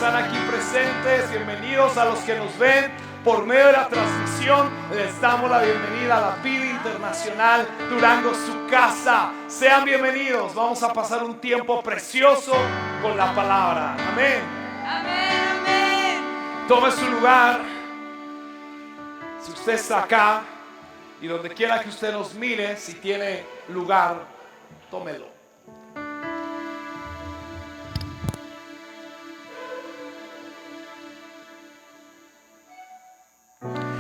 están aquí presentes, bienvenidos a los que nos ven por medio de la transmisión. Les damos la bienvenida a la Vida Internacional Durango, su casa. Sean bienvenidos, vamos a pasar un tiempo precioso con la palabra. Amén. Amén, amén. Tome su lugar. Si usted está acá y donde quiera que usted nos mire, si tiene lugar, tómelo.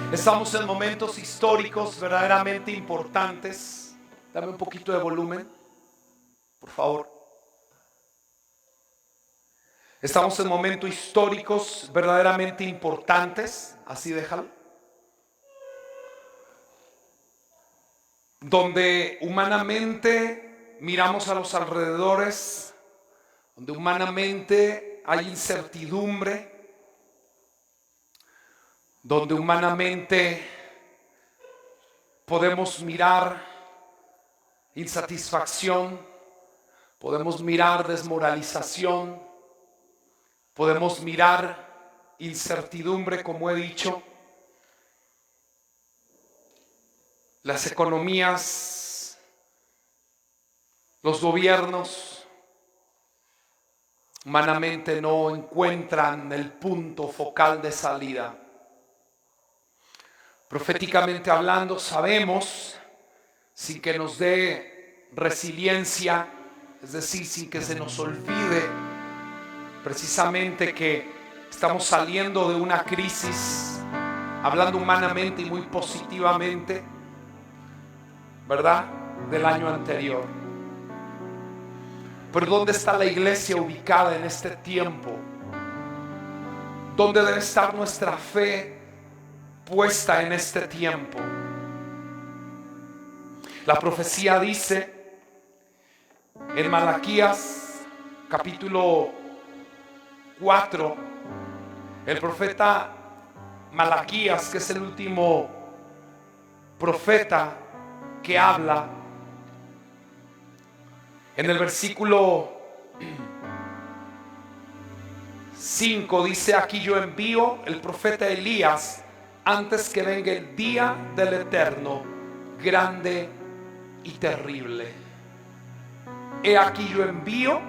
Estamos en momentos históricos verdaderamente importantes. Dame un poquito de volumen, por favor. Estamos en momentos históricos verdaderamente importantes. Así déjalo. Donde humanamente miramos a los alrededores, donde humanamente hay incertidumbre, donde humanamente podemos mirar insatisfacción, podemos mirar desmoralización, podemos mirar incertidumbre, como he dicho. Las economías, los gobiernos humanamente no encuentran el punto focal de salida. Proféticamente hablando, sabemos, sin que nos dé resiliencia, es decir, sin que se nos olvide precisamente que estamos saliendo de una crisis, hablando humanamente y muy positivamente, ¿verdad?, del año anterior. Pero ¿dónde está la iglesia ubicada en este tiempo? ¿Dónde debe estar nuestra fe puesta en este tiempo? La profecía dice en Malaquías capítulo 4, el profeta Malaquías, que es el último profeta que habla, en el versículo 5 dice: aquí yo envío el profeta Elías antes que venga el día del Eterno, grande y terrible. He aquí yo envío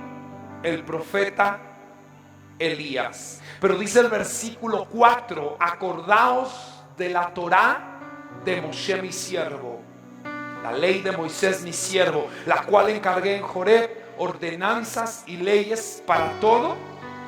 el profeta Elías. Pero dice el versículo 4: acordaos de la Torá de Moshe mi siervo, la ley de Moisés mi siervo, la cual encargué en Joreb, ordenanzas y leyes para todo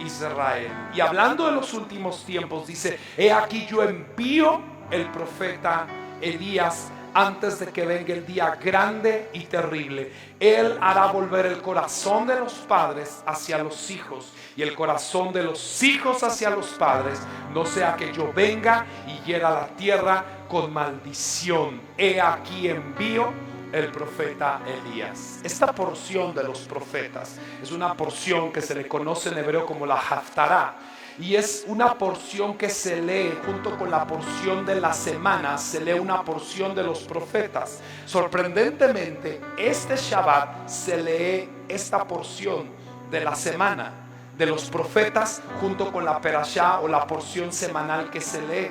Israel. Y hablando de los últimos tiempos, dice: he aquí yo envío el profeta Elías antes de que venga el día grande y terrible. Él hará volver el corazón de los padres hacia los hijos y el corazón de los hijos hacia los padres, no sea que yo venga y hiera la tierra con maldición. He aquí envío el profeta Elías. Esta porción de los profetas es una porción que se le conoce en hebreo como la Haftará, y es una porción que se lee junto con la porción de la semana. Se lee una porción de los profetas. Sorprendentemente, este Shabbat se lee esta porción de la semana de los profetas junto con la perashá o la porción semanal que se lee.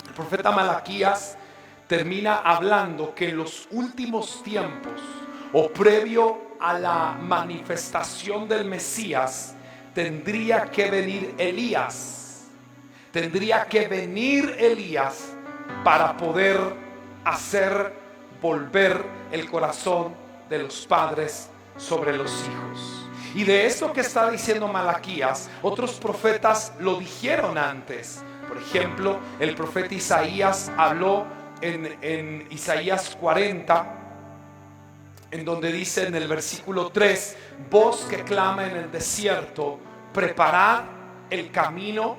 El profeta Malaquías termina hablando que en los últimos tiempos, o previo a la manifestación del Mesías, tendría que venir Elías. Tendría que venir Elías para poder hacer volver el corazón de los padres sobre los hijos. Y de esto que está diciendo Malaquías, otros profetas lo dijeron antes. Por ejemplo, el profeta Isaías habló en Isaías 40, en donde dice en el versículo 3: voz que clama en el desierto, preparad el camino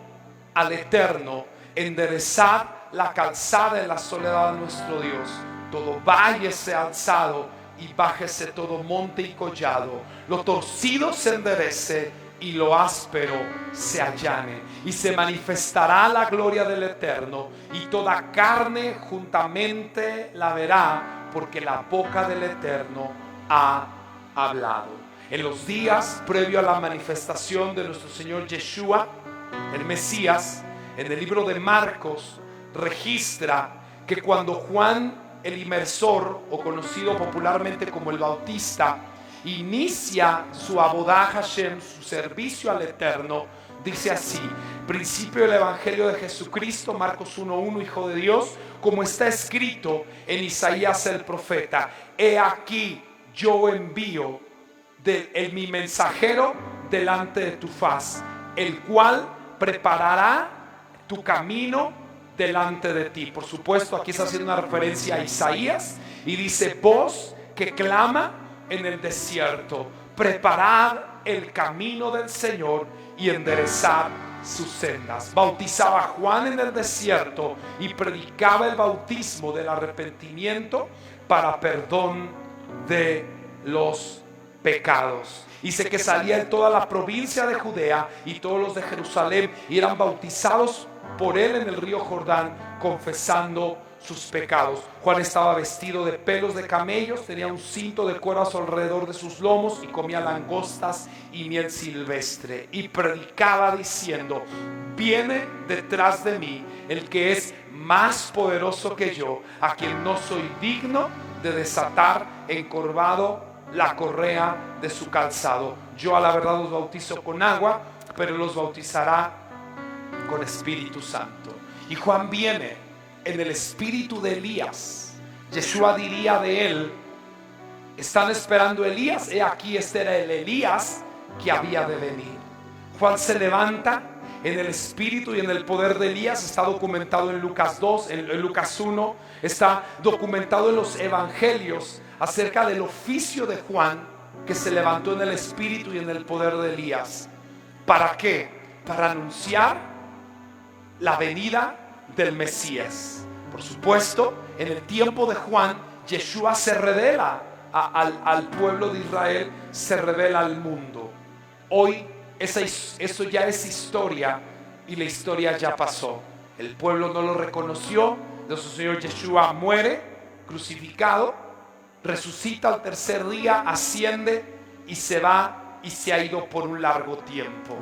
al Eterno, enderezad la calzada en la soledad de nuestro Dios. Todo valle sea alzado y bájese todo monte y collado, lo torcido se enderece y lo áspero se allane, y se manifestará la gloria del Eterno, y toda carne juntamente la verá, porque la boca del Eterno ha hablado. En los días previo a la manifestación de nuestro Señor Yeshua, el Mesías, en el libro de Marcos registra que cuando Juan el Inmersor, o conocido popularmente como el Bautista, inicia su Abodá Hashem, su servicio al Eterno, dice así: principio del Evangelio de Jesucristo, Marcos 1:1, Hijo de Dios, como está escrito en Isaías el profeta: he aquí yo envío mi mensajero delante de tu faz, el cual preparará tu camino delante de ti. Por supuesto, aquí está haciendo una referencia a Isaías y dice: voz que clama en el desierto, preparad el camino del Señor y enderezad sus sendas. Bautizaba a Juan en el desierto y predicaba el bautismo del arrepentimiento para perdón de los pecados. Dice que salía de toda la provincia de Judea y todos los de Jerusalén y eran bautizados por él en el río Jordán, confesando sus pecados. Juan estaba vestido de pelos de camellos, tenía un cinto de cuero a su alrededor de sus lomos y comía langostas y miel silvestre, y predicaba diciendo: viene detrás de mí el que es más poderoso que yo, a quien no soy digno de desatar encorvado la correa de su calzado. Yo a la verdad los bautizo con agua, pero los bautizará con Espíritu Santo. Y Juan viene en el espíritu de Elías. Yeshua diría de él: están esperando a Elías, he aquí este era el Elías que había de venir. Juan se levanta en el espíritu y en el poder de Elías. Está documentado en Lucas 2, en Lucas 1, está documentado en los evangelios acerca del oficio de Juan, que se levantó en el espíritu y en el poder de Elías. ¿Para qué? Para anunciar la venida del Mesías. Por supuesto, en el tiempo de Juan, Yeshua se revela al pueblo de Israel, se revela al mundo. Hoy eso ya es historia, y la historia ya pasó. El pueblo no lo reconoció. Nuestro Señor Yeshua muere crucificado, resucita al tercer día, asciende y se va, y se ha ido por un largo tiempo.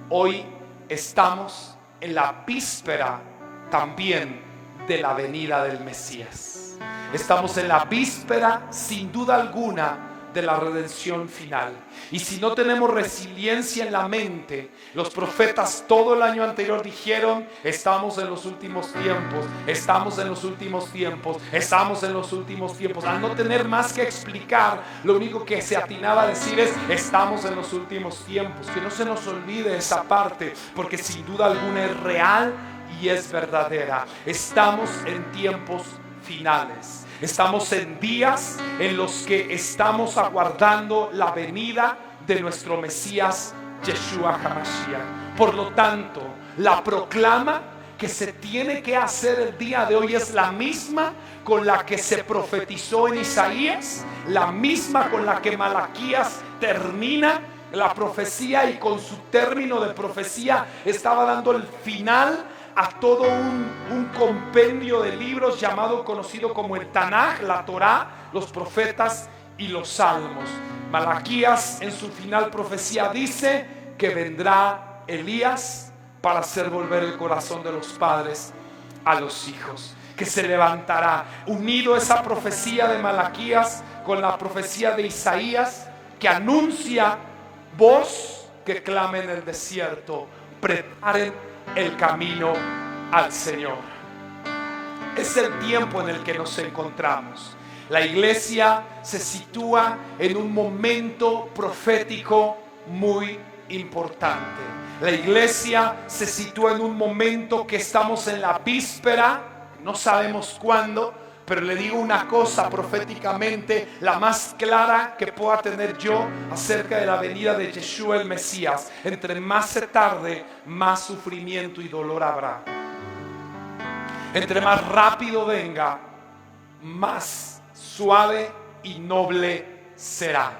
Hoy estamos en la víspera también de la venida del Mesías. Estamos en la víspera, sin duda alguna, de la redención final. Y si no tenemos resiliencia en la mente, los profetas todo el año anterior dijeron: estamos en los últimos tiempos, estamos en los últimos tiempos, estamos en los últimos tiempos. Al no tener más que explicar, lo único que se atinaba a decir es: estamos en los últimos tiempos. Que no se nos olvide esa parte, porque sin duda alguna es real y es verdadera. Estamos en tiempos finales. Estamos en días en los que estamos aguardando la venida de nuestro Mesías Yeshua HaMashiach. Por lo tanto, la proclama que se tiene que hacer el día de hoy es la misma con la que se profetizó en Isaías, la misma con la que Malaquías termina la profecía, y con su término de profecía estaba dando el final a todo un compendio de libros conocido como el Tanaj, la Torá, los profetas y los salmos. Malaquías en su final profecía dice que vendrá Elías para hacer volver el corazón de los padres a los hijos, que se levantará. Unido esa profecía de Malaquías con la profecía de Isaías, que anuncia: voz que clame en el desierto, preparen el camino al Señor. Es el tiempo en el que nos encontramos. La iglesia se sitúa en un momento profético muy importante. La iglesia se sitúa en un momento que estamos en la víspera, no sabemos cuándo, pero le digo una cosa proféticamente, la más clara que pueda tener yo acerca de la venida de Yeshua el Mesías: entre más se tarde, más sufrimiento y dolor habrá. Entre más rápido venga, más suave y noble será.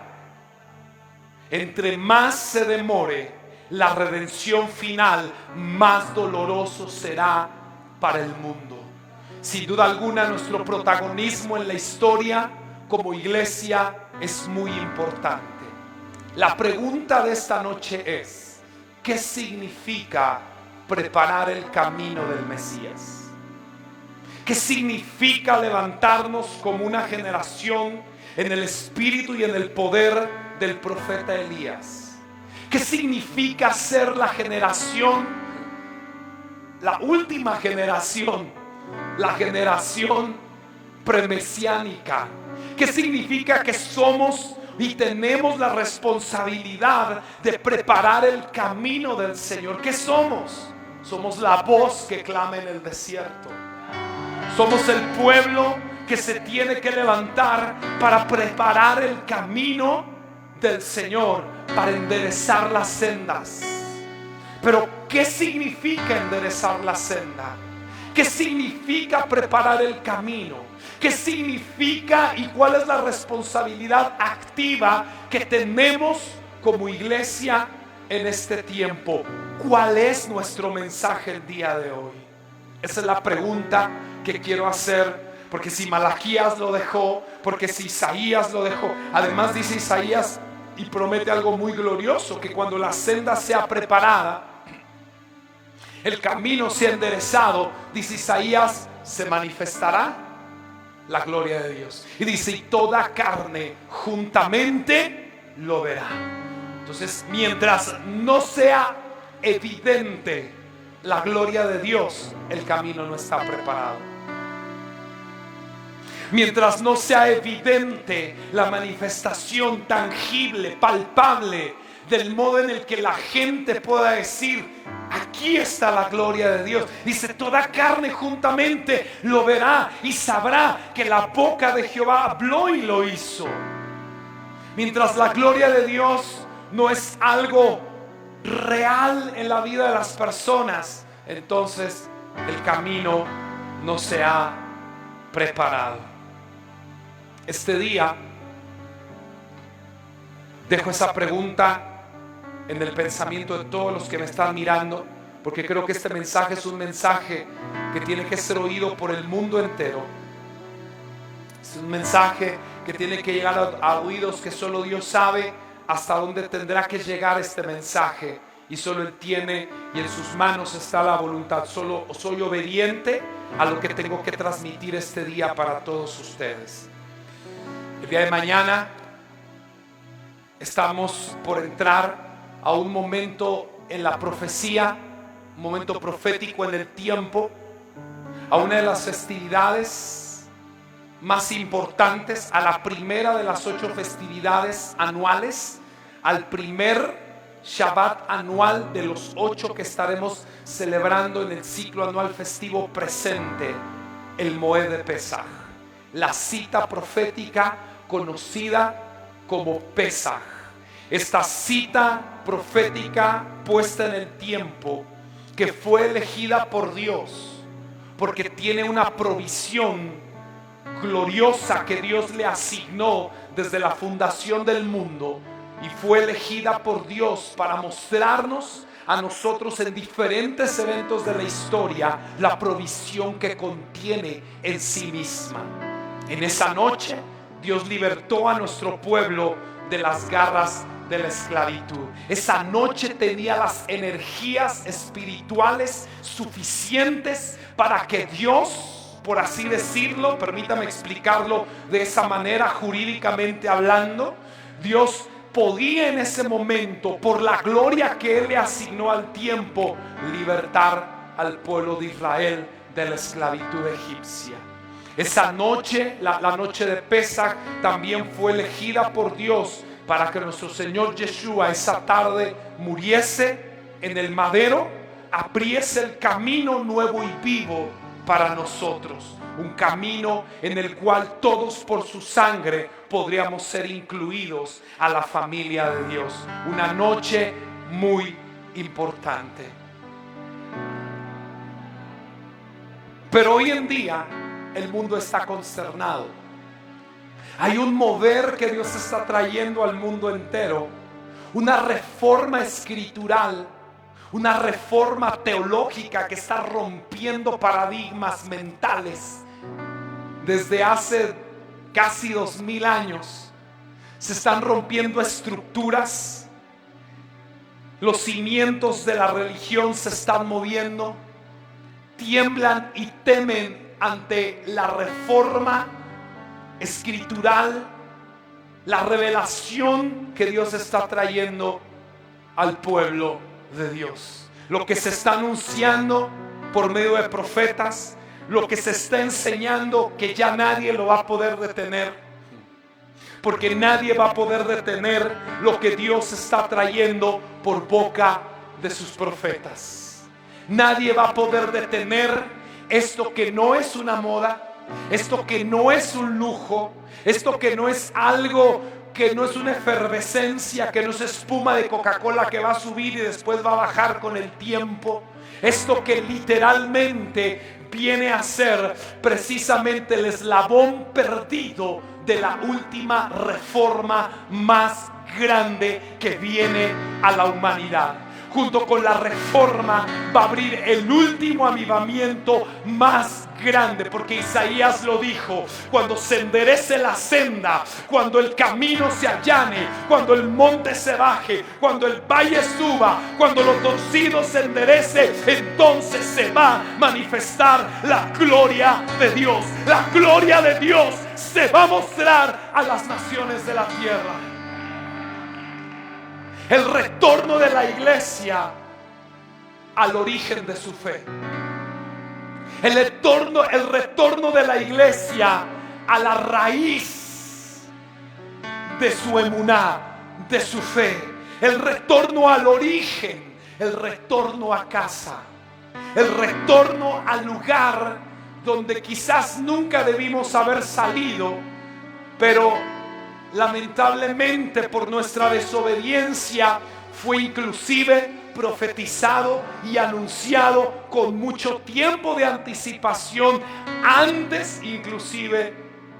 Entre más se demore la redención final, más doloroso será para el mundo. Sin duda alguna, nuestro protagonismo en la historia como iglesia es muy importante. La pregunta de esta noche es: ¿qué significa preparar el camino del Mesías? ¿Qué significa levantarnos como una generación en el espíritu y en el poder del profeta Elías? ¿Qué significa ser la generación, la última generación, la generación premesiánica? ¿Qué significa que somos y tenemos la responsabilidad de preparar el camino del Señor? ¿Qué somos? Somos la voz que clama en el desierto. Somos el pueblo que se tiene que levantar para preparar el camino del Señor, para enderezar las sendas. Pero ¿qué significa enderezar la senda? ¿Qué significa preparar el camino? ¿Qué significa y cuál es la responsabilidad activa que tenemos como iglesia en este tiempo? ¿Cuál es nuestro mensaje el día de hoy? Esa es la pregunta que quiero hacer, porque si Malaquías lo dejó, porque si Isaías lo dejó, además dice Isaías y promete algo muy glorioso, que cuando la senda sea preparada, el camino sea enderezado, dice Isaías, se manifestará la gloria de Dios. Y dice, y toda carne juntamente lo verá. Entonces, mientras no sea evidente la gloria de Dios, el camino no está preparado. Mientras no sea evidente la manifestación tangible, palpable, del modo en el que la gente pueda decir, aquí está la gloria de Dios. Dice, toda carne juntamente lo verá y sabrá que la boca de Jehová habló y lo hizo. Mientras la gloria de Dios no es algo real en la vida de las personas, entonces el camino no se ha preparado. Este día dejo esa pregunta en el pensamiento de todos los que me están mirando, porque creo que este mensaje es un mensaje que tiene que ser oído por el mundo entero. Es un mensaje que tiene que llegar a oídos que solo Dios sabe hasta dónde tendrá que llegar este mensaje, y solo Él tiene, y en sus manos está la voluntad. Solo soy obediente a lo que tengo que transmitir este día para todos ustedes. El día de mañana estamos por entrar a un momento en la profecía, un momento profético en el tiempo, a una de las festividades más importantes, a la primera de las 8 festividades anuales, al primer Shabbat anual de los 8 que estaremos celebrando en el ciclo anual festivo presente, el Moed de Pesaj, la cita profética conocida como Pesaj. Esta cita profética puesta en el tiempo, que fue elegida por Dios porque tiene una provisión gloriosa que Dios le asignó desde la fundación del mundo, y fue elegida por Dios para mostrarnos a nosotros en diferentes eventos de la historia la provisión que contiene en sí misma. En esa noche Dios libertó a nuestro pueblo de las garras de la esclavitud. Esa noche tenía las energías espirituales suficientes para que Dios, por así decirlo, permítame explicarlo de esa manera jurídicamente hablando, Dios podía en ese momento, por la gloria que Él le asignó al tiempo, libertar al pueblo de Israel de la esclavitud egipcia. Esa noche, la noche de Pesaj, también fue elegida por Dios para que nuestro Señor Yeshua esa tarde muriese en el madero, abriese el camino nuevo y vivo para nosotros. Un camino en el cual todos por su sangre podríamos ser incluidos a la familia de Dios. Una noche muy importante. Pero hoy en día el mundo está consternado. Hay un mover que Dios está trayendo al mundo entero, una reforma escritural, una reforma teológica que está rompiendo paradigmas mentales. Desde hace casi 2000 años Se están rompiendo estructuras. Los cimientos de la religión se están moviendo. Tiemblan y temen ante la reforma escritural, la revelación que Dios está trayendo al pueblo de Dios. Lo que se está anunciando por medio de profetas, lo que se está enseñando que ya nadie lo va a poder detener, porque nadie va a poder detener lo que Dios está trayendo por boca de sus profetas. Nadie va a poder detener esto que no es una moda, esto que no es un lujo, esto que no es algo, que no es una efervescencia, que no es espuma de Coca-Cola que va a subir y después va a bajar con el tiempo. Esto que literalmente viene a ser precisamente el eslabón perdido de la última reforma más grande que viene a la humanidad. Junto con la reforma va a abrir el último avivamiento más grande, porque Isaías lo dijo: cuando se enderece la senda, cuando el camino se allane, cuando el monte se baje, cuando el valle suba, cuando lo torcido se enderece, entonces se va a manifestar la gloria de Dios. La gloria de Dios se va a mostrar a las naciones de la tierra. El retorno de la iglesia al origen de su fe. El retorno de la iglesia a la raíz de su emuná, de su fe. El retorno al origen, el retorno a casa, el retorno al lugar donde quizás nunca debimos haber salido, pero lamentablemente por nuestra desobediencia fue inclusive profetizado y anunciado con mucho tiempo de anticipación, antes inclusive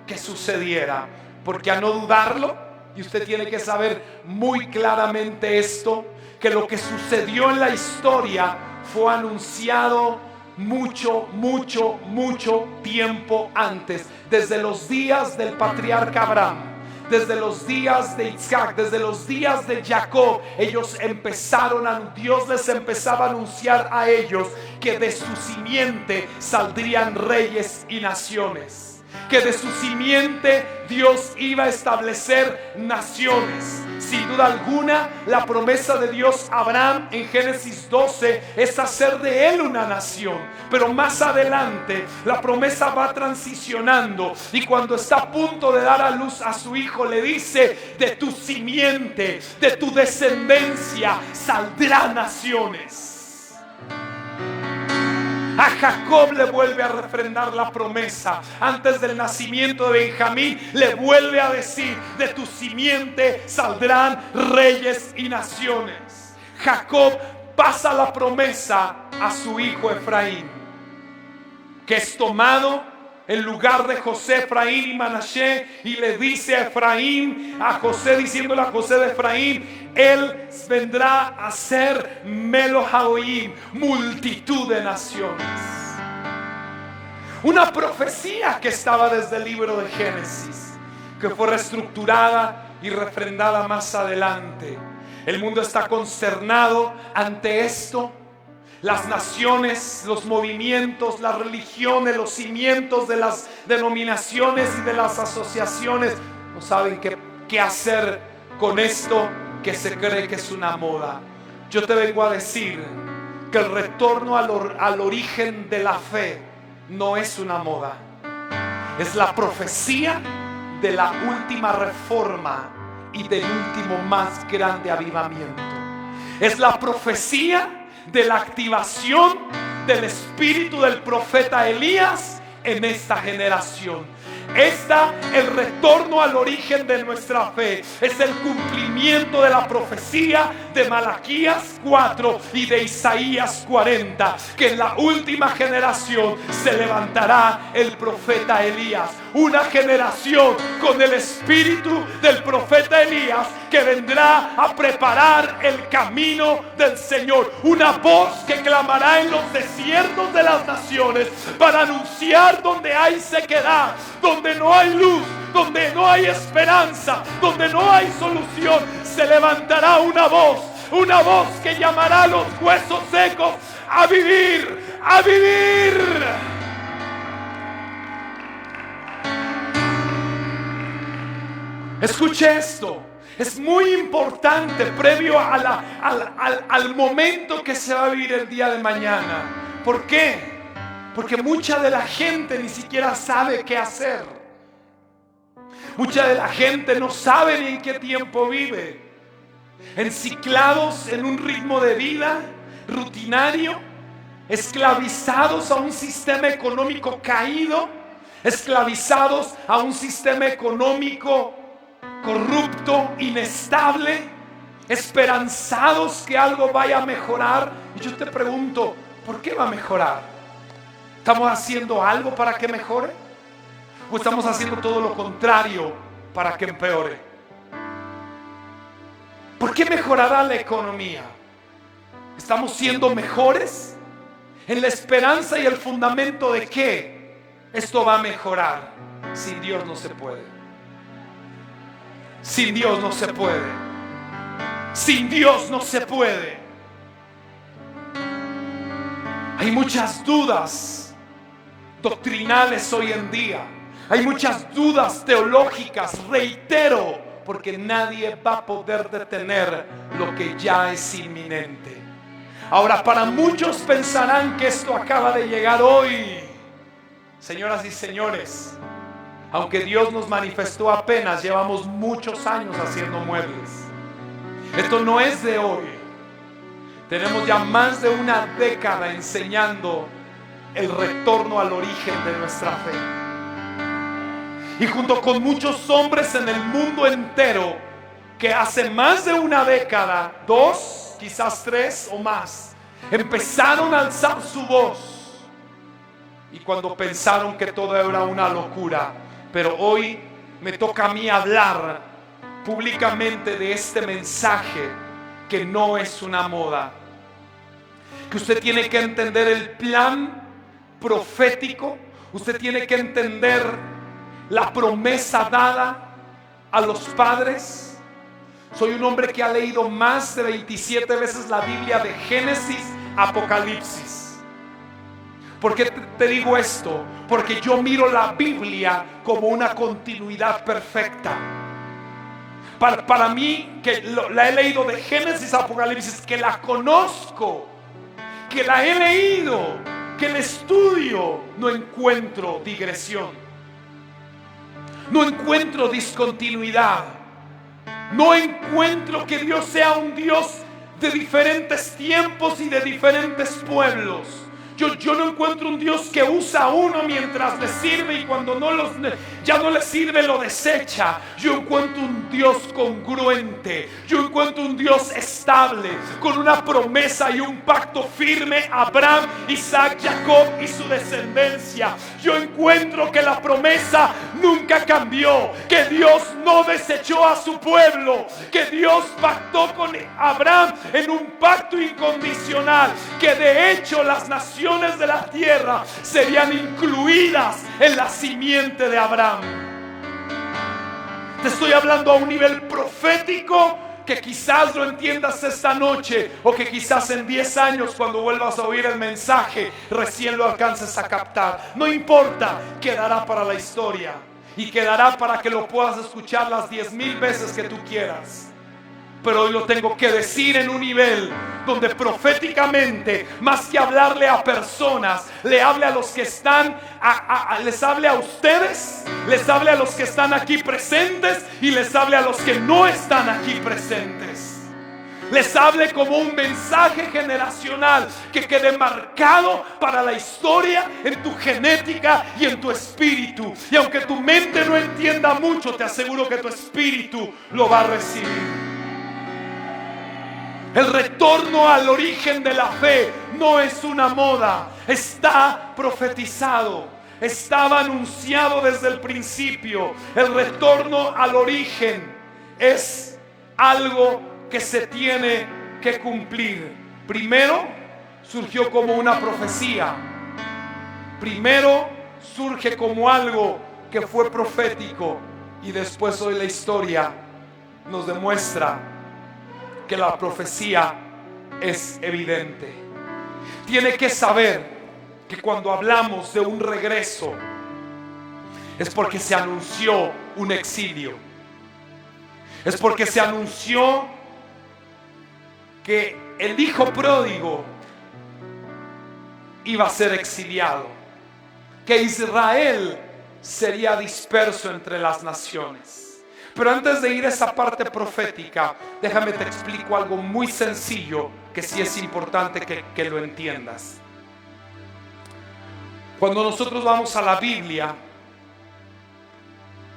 que sucediera. Porque a no dudarlo, y usted tiene que saber muy claramente esto, que lo que sucedió en la historia fue anunciado mucho tiempo antes, desde los días del patriarca Abraham, desde los días de Isaac, desde los días de Jacob. Dios les empezaba a anunciar a ellos que de su simiente saldrían reyes y naciones, que de su simiente Dios iba a establecer naciones. Sin duda alguna, la promesa de Dios a Abraham en Génesis 12 es hacer de él una nación. Pero más adelante la promesa va transicionando, y cuando está a punto de dar a luz a su hijo, le dice: de tu simiente, de tu descendencia saldrán naciones. A Jacob le vuelve a refrendar la promesa. Antes del nacimiento de Benjamín, le vuelve a decir: de tu simiente saldrán reyes y naciones. Jacob pasa la promesa a su hijo Efraín, que es tomado en lugar de José, Efraín y Manasés, y le dice a Efraín, a José, diciéndole a José de Efraín: él vendrá a ser Melohaoim, multitud de naciones. Una profecía que estaba desde el libro de Génesis, que fue reestructurada y refrendada más adelante. El mundo está consternado ante esto. Las naciones, los movimientos, las religiones, los cimientos de las denominaciones y de las asociaciones no saben qué hacer con esto que se cree que es una moda. Yo te vengo a decir que el retorno al origen de la fe no es una moda. Es la profecía de la última reforma y del último más grande avivamiento. Es la profecía de la activación del espíritu del profeta Elías en esta generación. El retorno al origen de nuestra fe es el cumplimiento de la profecía de Malaquías 4 y de Isaías 40, que en la última generación se levantará el profeta Elías. Una generación con el espíritu del profeta Elías, que vendrá a preparar el camino del Señor. Una voz que clamará en los desiertos de las naciones para anunciar donde hay sequedad, donde donde no hay luz, donde no hay esperanza, donde no hay solución, se levantará una voz que llamará a los huesos secos a vivir, a vivir. Escuche esto, es muy importante previo al momento que se va a vivir el día de mañana. ¿Por qué? Porque mucha de la gente ni siquiera sabe qué hacer. Mucha de la gente no sabe ni en qué tiempo vive. Enciclados en un ritmo de vida rutinario, esclavizados a un sistema económico caído, esclavizados a un sistema económico corrupto, inestable, esperanzados que algo vaya a mejorar. Y yo te pregunto, ¿por qué va a mejorar? ¿Estamos haciendo algo para que mejore? ¿O estamos haciendo todo lo contrario para que empeore? ¿Por qué mejorará la economía? ¿Estamos siendo mejores? En la esperanza y el fundamento de que esto va a mejorar. Sin Dios no se puede. Sin Dios no se puede. Sin Dios no se puede. Hay muchas dudas doctrinales hoy en día. Hay muchas dudas teológicas, reitero, porque nadie va a poder detener lo que ya es inminente. Ahora, para muchos pensarán que esto acaba de llegar hoy. Señoras y señores, aunque Dios nos manifestó apenas, llevamos muchos años haciendo muebles. Esto no es de hoy. Tenemos ya más de una década enseñando el retorno al origen de nuestra fe. Y junto con muchos hombres en el mundo entero que hace más de una década, 2, quizás 3 o más, empezaron a alzar su voz. Y cuando pensaron que todo era una locura, pero hoy me toca a mí hablar públicamente de este mensaje que no es una moda. Que usted tiene que entender el plan profético. Usted tiene que entender la promesa dada a los padres. Soy un hombre que ha leído más de 27 veces la Biblia de Génesis a Apocalipsis. ¿Por qué te digo esto? Porque yo miro la Biblia como una continuidad perfecta. Para mí, que la he leído de Génesis a Apocalipsis, que la conozco, que la he leído, que la estudio, no encuentro digresión. No encuentro discontinuidad. No encuentro que Dios sea un Dios de diferentes tiempos y de diferentes pueblos. Yo no encuentro un Dios que usa a uno mientras le sirve y cuando ya no le sirve lo desecha. Yo encuentro un Dios congruente. Yo encuentro un Dios estable, con una promesa y un pacto firme a Abraham, Isaac, Jacob y su descendencia. Yo encuentro que la promesa nunca cambió, que Dios no desechó a su pueblo, que Dios pactó con Abraham en un pacto incondicional, que de hecho las naciones de la tierra serían incluidas en la simiente de Abraham. Te estoy hablando a un nivel profético que quizás lo entiendas esta noche, o que quizás en 10 años cuando vuelvas a oír el mensaje recién lo alcances a captar. No importa, quedará para la historia y quedará para que lo puedas escuchar las 10,000 veces que tú quieras. Pero hoy lo tengo que decir en un nivel donde proféticamente, más que hablarle a personas, le hable a los que están, les hable a ustedes, les hable a los que están aquí presentes y les hable a los que no están aquí presentes. Les hable como un mensaje generacional que quede marcado para la historia, en tu genética y en tu espíritu. Y aunque tu mente no entienda mucho, te aseguro que tu espíritu lo va a recibir. El retorno al origen de la fe no es una moda, está profetizado, estaba anunciado desde el principio. El retorno al origen es algo que se tiene que cumplir. Primero surgió como una profecía, primero surge como algo que fue profético y después hoy la historia nos demuestra que la profecía es evidente. Tiene que saber que cuando hablamos de un regreso es porque se anunció un exilio. Es porque se anunció que el hijo pródigo iba a ser exiliado, que Israel sería disperso entre las naciones. Pero antes de ir a esa parte profética, déjame te explico algo muy sencillo que sí es importante que lo entiendas. Cuando nosotros vamos a la Biblia,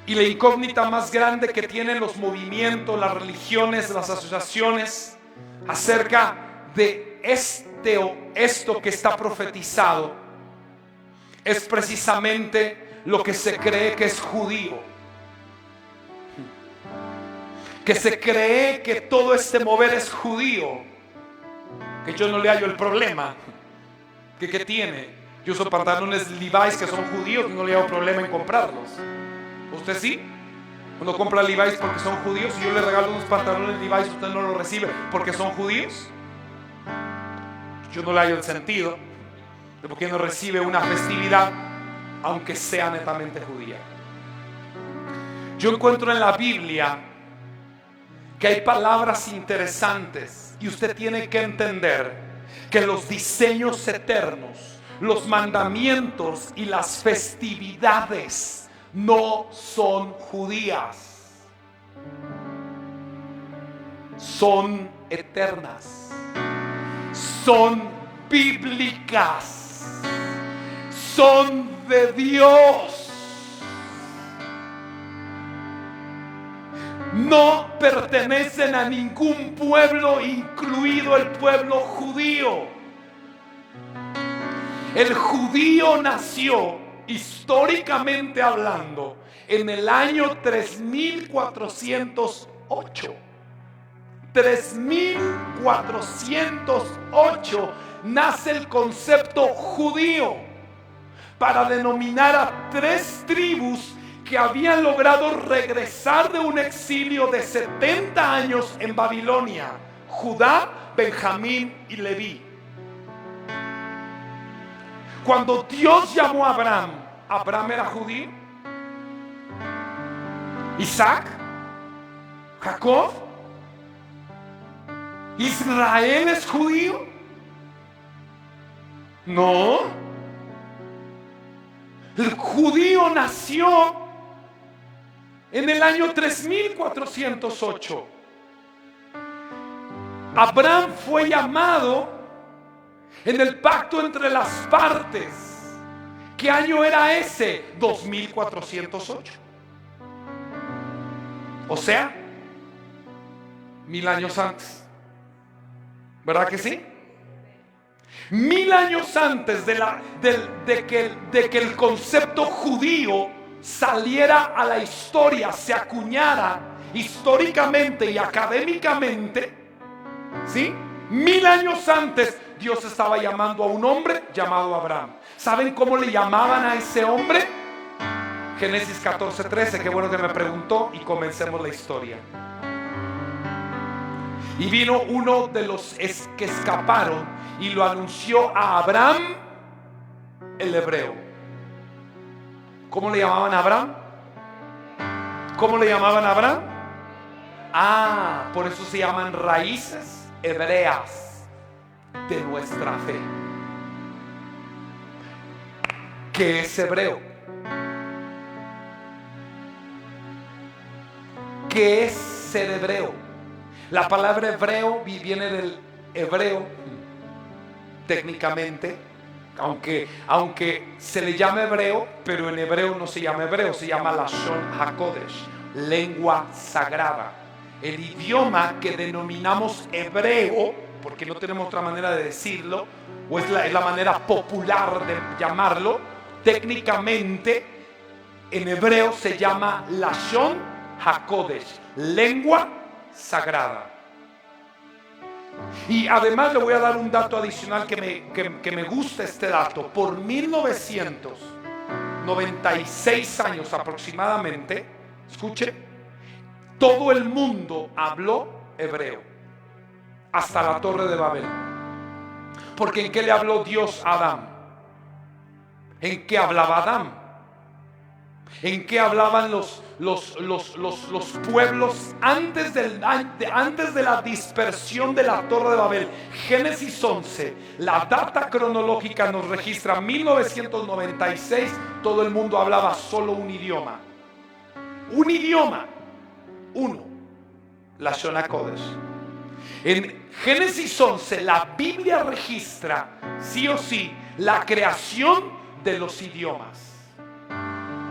y la incógnita más grande que tienen los movimientos, las religiones, las asociaciones acerca de esto que está profetizado, es precisamente lo que se cree que es judío. Que se cree que todo este mover es judío. Que yo no le hallo el problema. ¿Qué tiene? Yo uso pantalones Levi's que son judíos y no le hallo problema en comprarlos. ¿Usted sí? Cuando compra Levi's porque son judíos, y yo le regalo unos pantalones Levi's, usted no los recibe porque son judíos. Yo no le hallo el sentido de por qué no recibe una festividad aunque sea netamente judía. Yo encuentro en la Biblia que hay palabras interesantes y usted tiene que entender que los diseños eternos, los mandamientos y las festividades no son judías, son eternas, son bíblicas, son de Dios. No pertenecen a ningún pueblo, incluido el pueblo judío. El judío nació, históricamente hablando, en el año 3408. 3408 nace el concepto judío para denominar a 3 tribus que habían logrado regresar de un exilio de 70 años en Babilonia: Judá, Benjamín y Leví. Cuando Dios llamó a Abraham, ¿Abraham era judío? ¿Isaac? ¿Jacob? ¿Israel es judío? No. El judío nació en el año 3408. Abraham fue llamado en el pacto entre las partes. ¿Qué año era ese? 2408. O sea, 1000 años antes. ¿Verdad que sí? 1000 años antes de que el concepto judío saliera a la historia, se acuñara históricamente y académicamente, ¿sí? 1000 años antes, Dios estaba llamando a un hombre llamado Abraham. ¿Saben cómo le llamaban a ese hombre? Génesis 14:13, qué bueno que me preguntó, y comencemos la historia. Y vino uno de los que escaparon y lo anunció a Abraham, el hebreo. ¿Cómo le llamaban a Abraham? ¿Cómo le llamaban a Abraham? Ah, por eso se llaman raíces hebreas de nuestra fe. ¿Qué es hebreo? ¿Qué es ser hebreo? La palabra hebreo viene del hebreo, técnicamente, aunque se le llama hebreo, pero en hebreo no se llama hebreo, se llama Lashon HaKodesh, lengua sagrada. El idioma que denominamos hebreo, porque no tenemos otra manera de decirlo, o es la manera popular de llamarlo, técnicamente en hebreo se llama Lashon HaKodesh, lengua sagrada. Y además le voy a dar un dato adicional que me gusta este dato. Por 1900 96 años aproximadamente, escuche, todo el mundo habló hebreo, hasta la Torre de Babel. Porque ¿en qué le habló Dios a Adán? ¿En qué hablaba Adán? ¿En qué hablaban los pueblos antes de la dispersión de la Torre de Babel? Génesis 11, la data cronológica nos registra 1996. Todo el mundo hablaba solo un idioma. Un idioma. Uno. Lashon HaKodesh. En Génesis 11 la Biblia registra sí o sí la creación de los idiomas.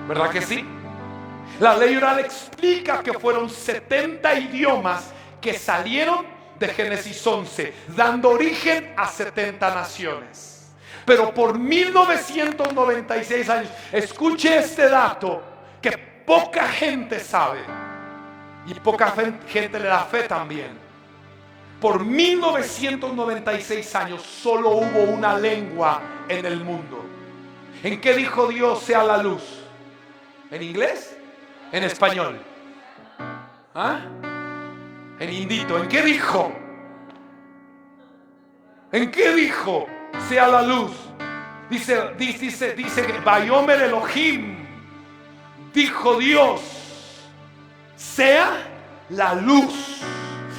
¿Verdad que sí? La ley oral explica que fueron 70 idiomas que salieron de Génesis 11, dando origen a 70 naciones. Pero por 1996 años, escuche este dato que poca gente sabe y poca gente le da fe también. Por 1996 años solo hubo una lengua en el mundo. ¿En qué dijo Dios sea la luz? ¿En inglés? ¿En español? ¿Ah? En indito. ¿En qué dijo? ¿En qué dijo? Sea la luz. Dice que Vayomer Elohim, dijo Dios, sea la luz.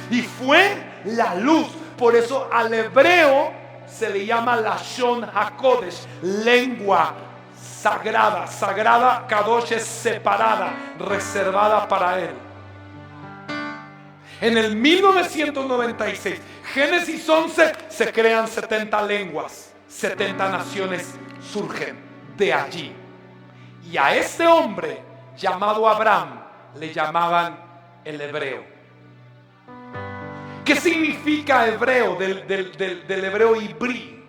Y fue la luz. Por eso al hebreo se le llama Lashon HaKodesh, lengua sagrada. Sagrada, Kadosh es separada, reservada para él. En el 1996, Génesis 11, se crean 70 lenguas, 70 naciones surgen de allí. Y a este hombre llamado Abraham le llamaban el hebreo. ¿Qué significa hebreo del hebreo ibrí?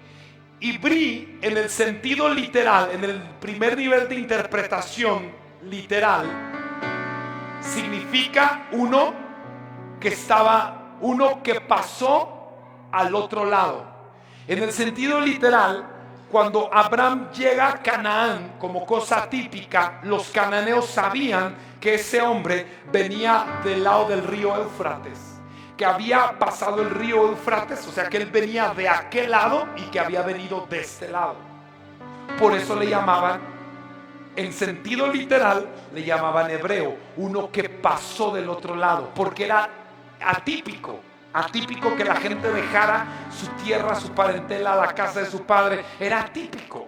Ibrí, en el sentido literal, en el primer nivel de interpretación literal, significa uno que pasó al otro lado. En el sentido literal, cuando Abraham llega a Canaán como cosa típica, los cananeos sabían que ese hombre venía del lado del río Éufrates, que había pasado el río Éufrates, o sea que él venía de aquel lado y que había venido de este lado. Por eso le llamaban, en sentido literal, le llamaban hebreo, uno que pasó del otro lado, porque era atípico que la gente dejara su tierra, su parentela, la casa de su padre. Era atípico.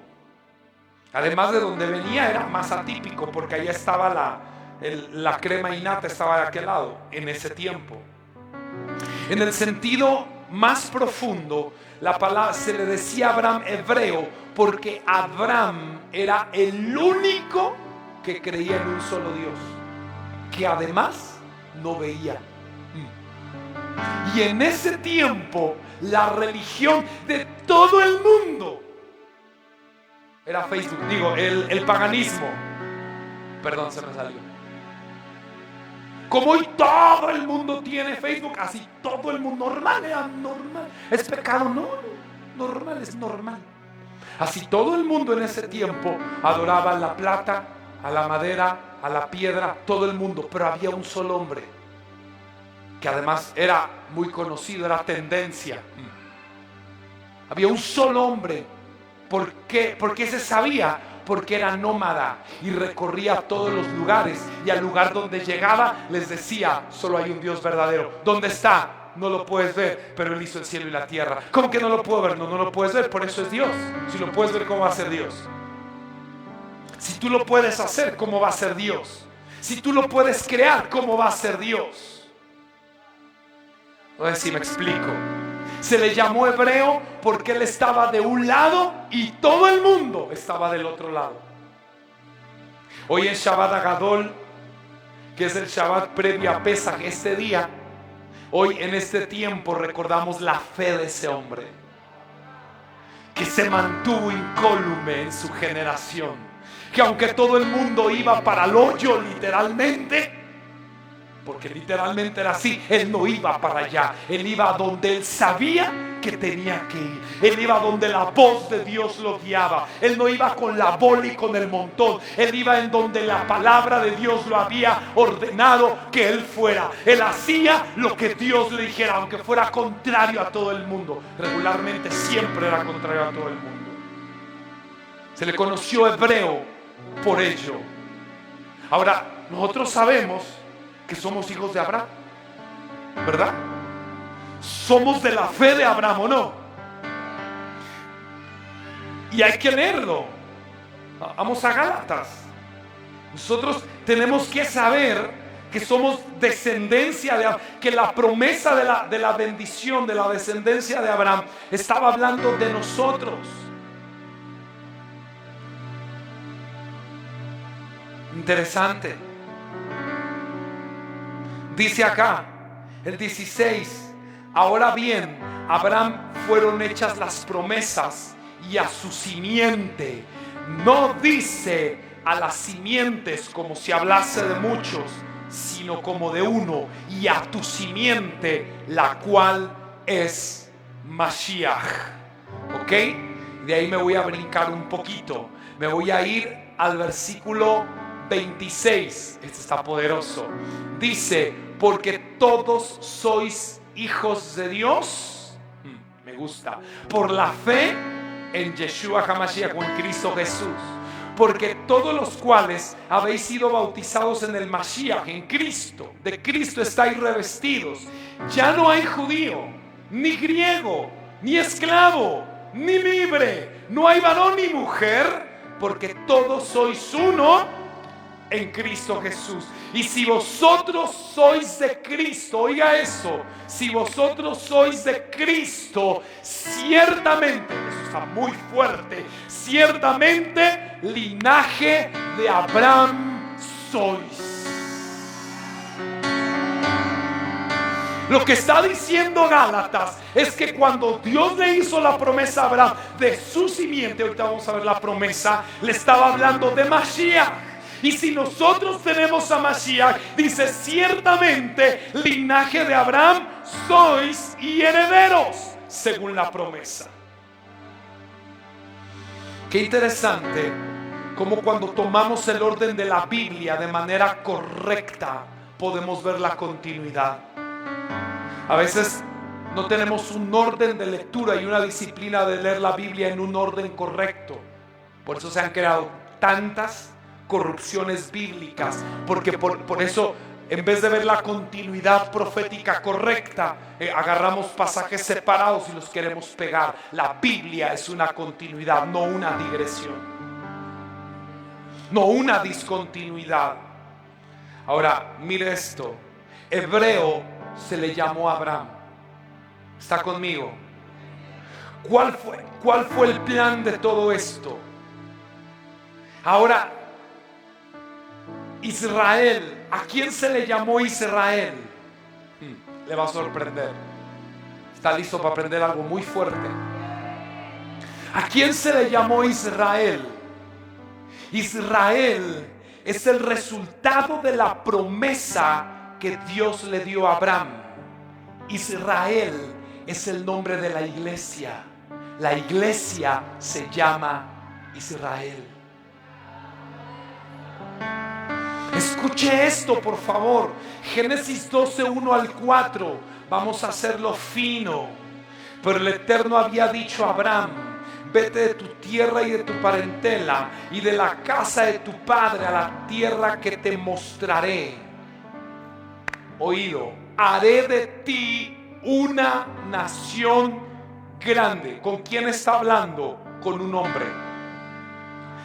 Además de donde venía era más atípico, porque allá estaba la crema innata, estaba de aquel lado en ese tiempo. En el sentido más profundo, la palabra se le decía a Abraham hebreo porque Abraham era el único que creía en un solo Dios, que además no veía. Y en ese tiempo la religión de todo el mundo era Facebook, el paganismo. Perdón, se me salió. Como hoy todo el mundo tiene Facebook, así todo el mundo, normal, ¿es pecado? No, normal, es normal. Así todo el mundo en ese tiempo adoraba a la plata, a la madera, a la piedra, todo el mundo. Pero había un solo hombre, que además era muy conocido, era tendencia. Había un solo hombre. ¿Por qué? Porque se sabía. Porque era nómada y recorría todos los lugares, y al lugar donde llegaba les decía: solo hay un Dios verdadero. ¿Dónde está? No lo puedes ver, pero Él hizo el cielo y la tierra. ¿Cómo que no lo puedo ver? No lo puedes ver, por eso es Dios. Si lo puedes ver, ¿cómo va a ser Dios? Si tú lo puedes hacer, ¿cómo va a ser Dios? Si tú lo puedes crear, ¿cómo va a ser Dios? No sé si me explico. Se le llamó hebreo porque él estaba de un lado y todo el mundo estaba del otro lado. Hoy en Shabbat Agadol, que es el Shabbat previo a Pesach, este día, hoy en este tiempo recordamos la fe de ese hombre, que se mantuvo incólume en su generación, que aunque todo el mundo iba para el hoyo literalmente, porque literalmente era así. Él no iba para allá, él iba a donde él sabía que tenía que ir. Él iba donde la voz de Dios lo guiaba. Él no iba con la bola y con el montón. Él iba en donde la palabra de Dios lo había ordenado que él fuera. Él hacía lo que Dios le dijera, aunque fuera contrario a todo el mundo. Regularmente siempre era contrario a todo el mundo. Se le conoció hebreo por ello. Ahora, nosotros sabemos que somos hijos de Abraham, ¿verdad? Somos de la fe de Abraham, ¿o no? Y hay que leerlo. Vamos a Gálatas. Nosotros tenemos que saber que somos descendencia de Abraham, que la promesa de la bendición, de la descendencia de Abraham, estaba hablando de nosotros. Interesante. Dice acá, el 16. Ahora bien, a Abraham fueron hechas las promesas y a su simiente. No dice a las simientes como si hablase de muchos, sino como de uno, y a tu simiente, la cual es Mashiach. ¿Ok? De ahí me voy a brincar un poquito. Me voy a ir al versículo 26. Este está poderoso. Dice, porque todos sois hijos de Dios, me gusta, por la fe en Yeshua HaMashiach, o en Cristo Jesús. Porque todos los cuales habéis sido bautizados en el Mashiach, en Cristo, de Cristo estáis revestidos. Ya no hay judío, ni griego, ni esclavo, ni libre, no hay varón ni mujer, porque todos sois uno en Cristo Jesús. Y si vosotros sois de Cristo, oiga eso, si vosotros sois de Cristo, ciertamente, eso está muy fuerte, ciertamente linaje de Abraham sois. Lo que está diciendo Gálatas es que cuando Dios le hizo la promesa a Abraham de su simiente, ahorita vamos a ver la promesa, le estaba hablando de Mashiach. Y si nosotros tenemos a Mashiach, dice, ciertamente linaje de Abraham sois y herederos, según la promesa. Qué interesante como cuando tomamos el orden de la Biblia de manera correcta, podemos ver la continuidad. A veces no tenemos un orden de lectura y una disciplina de leer la Biblia en un orden correcto. Por eso se han creado tantas corrupciones bíblicas, porque por eso, en vez de ver la continuidad profética correcta, agarramos pasajes separados y los queremos pegar. La Biblia es una continuidad, no una digresión, no una discontinuidad. Ahora, mire esto. Hebreo se le llamó Abraham. ¿Está conmigo? ¿Cuál fue el plan de todo esto? Ahora, Israel, ¿a quién se le llamó Israel? Le va a sorprender. ¿Está listo para aprender algo muy fuerte? ¿A quién se le llamó Israel? Israel es el resultado de la promesa que Dios le dio a Abraham. Israel es el nombre de la iglesia. La iglesia se llama Israel. Escuche esto, por favor. Génesis 12, 1 al 4. Vamos a hacerlo fino. Pero el Eterno había dicho a Abraham: vete de tu tierra y de tu parentela y de la casa de tu padre a la tierra que te mostraré. Oído, haré de ti una nación grande. ¿Con quién está hablando? Con un hombre.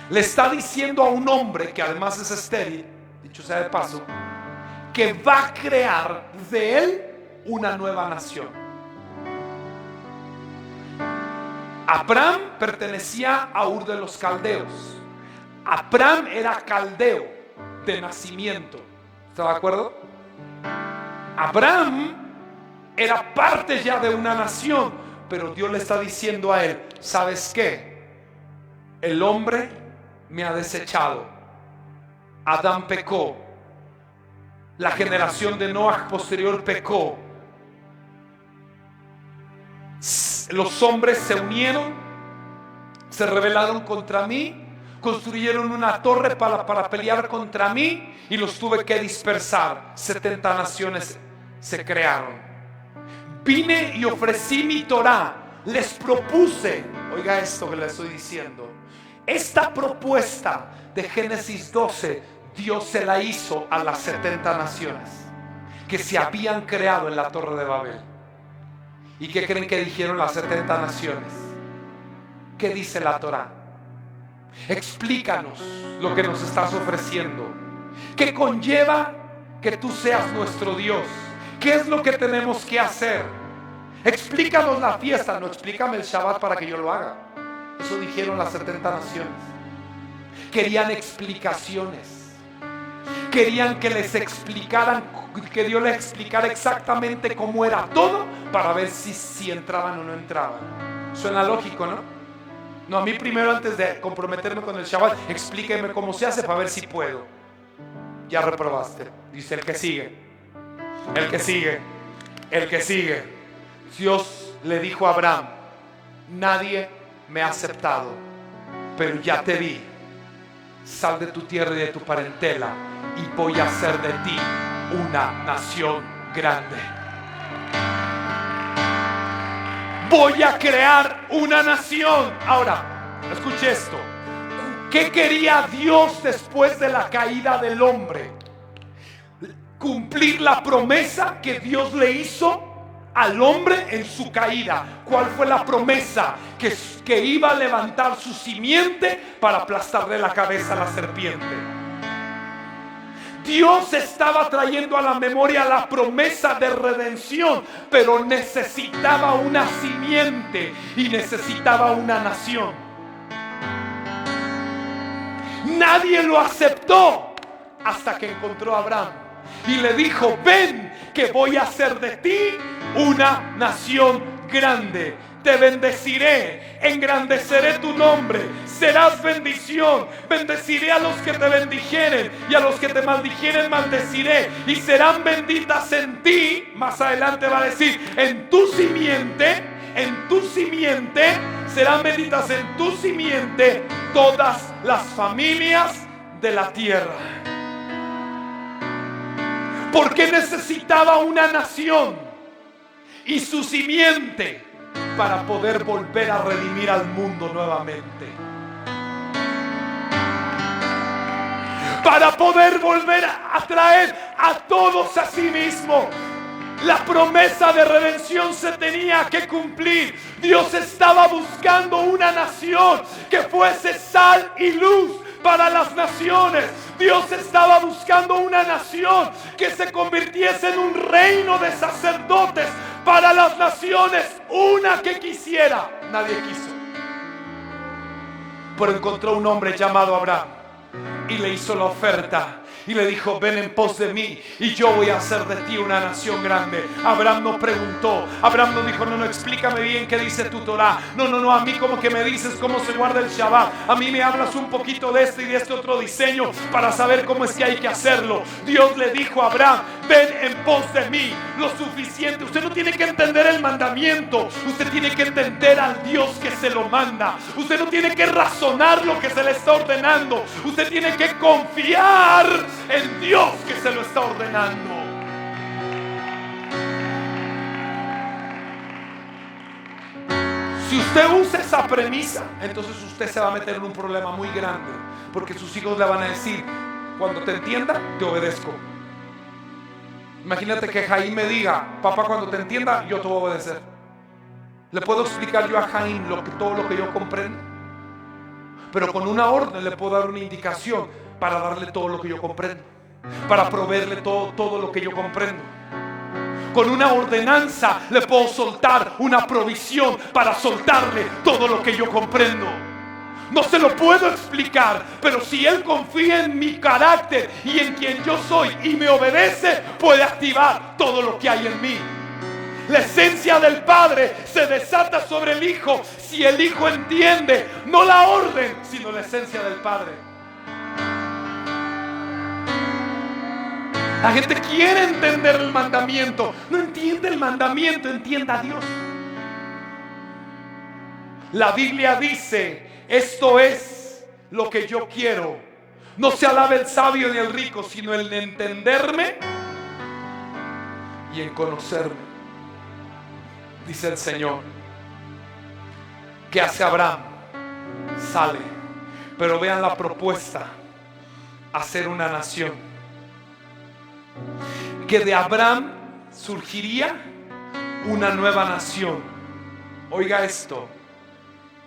Le está diciendo a un hombre que además es estéril, dicho sea de paso, que va a crear de él una nueva nación. Abraham pertenecía a Ur de los Caldeos. Abraham era caldeo de nacimiento. ¿Está de acuerdo? Abraham era parte ya de una nación, pero Dios le está diciendo a él: ¿sabes qué? El hombre me ha desechado. Adán pecó. la generación de Noaj posterior pecó, los hombres se unieron, se rebelaron contra mí, construyeron una torre para pelear contra mí y los tuve que dispersar. 70 naciones se crearon. Vine y ofrecí mi Torá, les propuse, oiga esto que le estoy diciendo, esta propuesta de Génesis 12, Dios se la hizo a las 70 naciones que se habían creado en la Torre de Babel. ¿Y qué creen que dijeron las 70 naciones? ¿Qué dice la Torá? Explícanos lo que nos estás ofreciendo. ¿Qué conlleva que tú seas nuestro Dios? ¿Qué es lo que tenemos que hacer? Explícanos la fiesta, no, explícame el Shabbat para que yo lo haga. Eso dijeron las 70 naciones. Querían explicaciones. Querían que les explicaran, que Dios les explicara exactamente cómo era todo para ver si entraban o no entraban. Suena lógico, ¿no? No, a mí primero, antes de comprometerme con el Shabbat, explíqueme cómo se hace para ver si puedo. Ya reprobaste. Dice el que sigue. El que sigue. El que sigue. Dios le dijo a Abraham: nadie me ha aceptado, pero ya te vi. Sal de tu tierra y de tu parentela y voy a hacer de ti una nación grande. Voy a crear una nación. Ahora, escuche esto. ¿Qué quería Dios después de la caída del hombre? Cumplir la promesa que Dios le hizo al hombre en su caída. ¿Cuál fue la promesa? Que iba a levantar su simiente para aplastarle la cabeza a la serpiente. Dios estaba trayendo a la memoria la promesa de redención, pero necesitaba una simiente y necesitaba una nación. Nadie lo aceptó hasta que encontró a Abraham y le dijo: ven, que voy a hacer de ti una nación grande. Te bendeciré, engrandeceré tu nombre, serás bendición. Bendeciré a los que te bendijeren y a los que te maldijeren maldeciré, y serán benditas en ti. Más adelante va a decir: en tu simiente serán benditas en tu simiente todas las familias de la tierra. Porque necesitaba una nación y su simiente para poder volver a redimir al mundo nuevamente, para poder volver a traer a todos a sí mismo. La promesa de redención se tenía que cumplir. Dios estaba buscando una nación que fuese sal y luz para las naciones. Dios estaba buscando una nación que se convirtiese en un reino de sacerdotes para las naciones. Una que quisiera, nadie quiso. Pero encontró un hombre llamado Abraham y le hizo la oferta. Y le dijo: ven en pos de mí y yo voy a hacer de ti una nación grande. Abraham no preguntó. Abraham no dijo: no, explícame bien qué dice tu Torah. No, a mí como que me dices cómo se guarda el Shabbat. A mí me hablas un poquito de este y de este otro diseño para saber cómo es que hay que hacerlo. Dios le dijo a Abraham: ven en pos de mí. Lo suficiente. Usted no tiene que entender el mandamiento. Usted tiene que entender al Dios que se lo manda. Usted no tiene que razonar lo que se le está ordenando. Usted tiene que confiar en Dios que se lo está ordenando. Si usted usa esa premisa, entonces usted se va a meter en un problema muy grande, porque sus hijos le van a decir: cuando te entienda, te obedezco. Imagínate que Jaime me diga: papá, cuando te entienda, yo te voy a obedecer. ¿Le puedo explicar yo a Jaime todo lo que yo comprendo? Pero con una orden le puedo dar una indicación para darle todo lo que yo comprendo, para proveerle todo lo que yo comprendo. Con una ordenanza le puedo soltar una provisión para soltarle todo lo que yo comprendo. No se lo puedo explicar, pero si él confía en mi carácter y en quien yo soy y me obedece, puede activar todo lo que hay en mí. La esencia del Padre se desata sobre el Hijo si el Hijo entiende, no la orden, sino la esencia del Padre. La gente quiere entender el mandamiento. No entiende el mandamiento, entienda a Dios. La Biblia dice: esto es lo que yo quiero. No se alabe el sabio ni el rico, sino el de entenderme y en conocerme. Dice el Señor. ¿Qué hace Abraham? Sale. Pero vean la propuesta: hacer una nación. Que de Abraham surgiría una nueva nación. Oiga esto.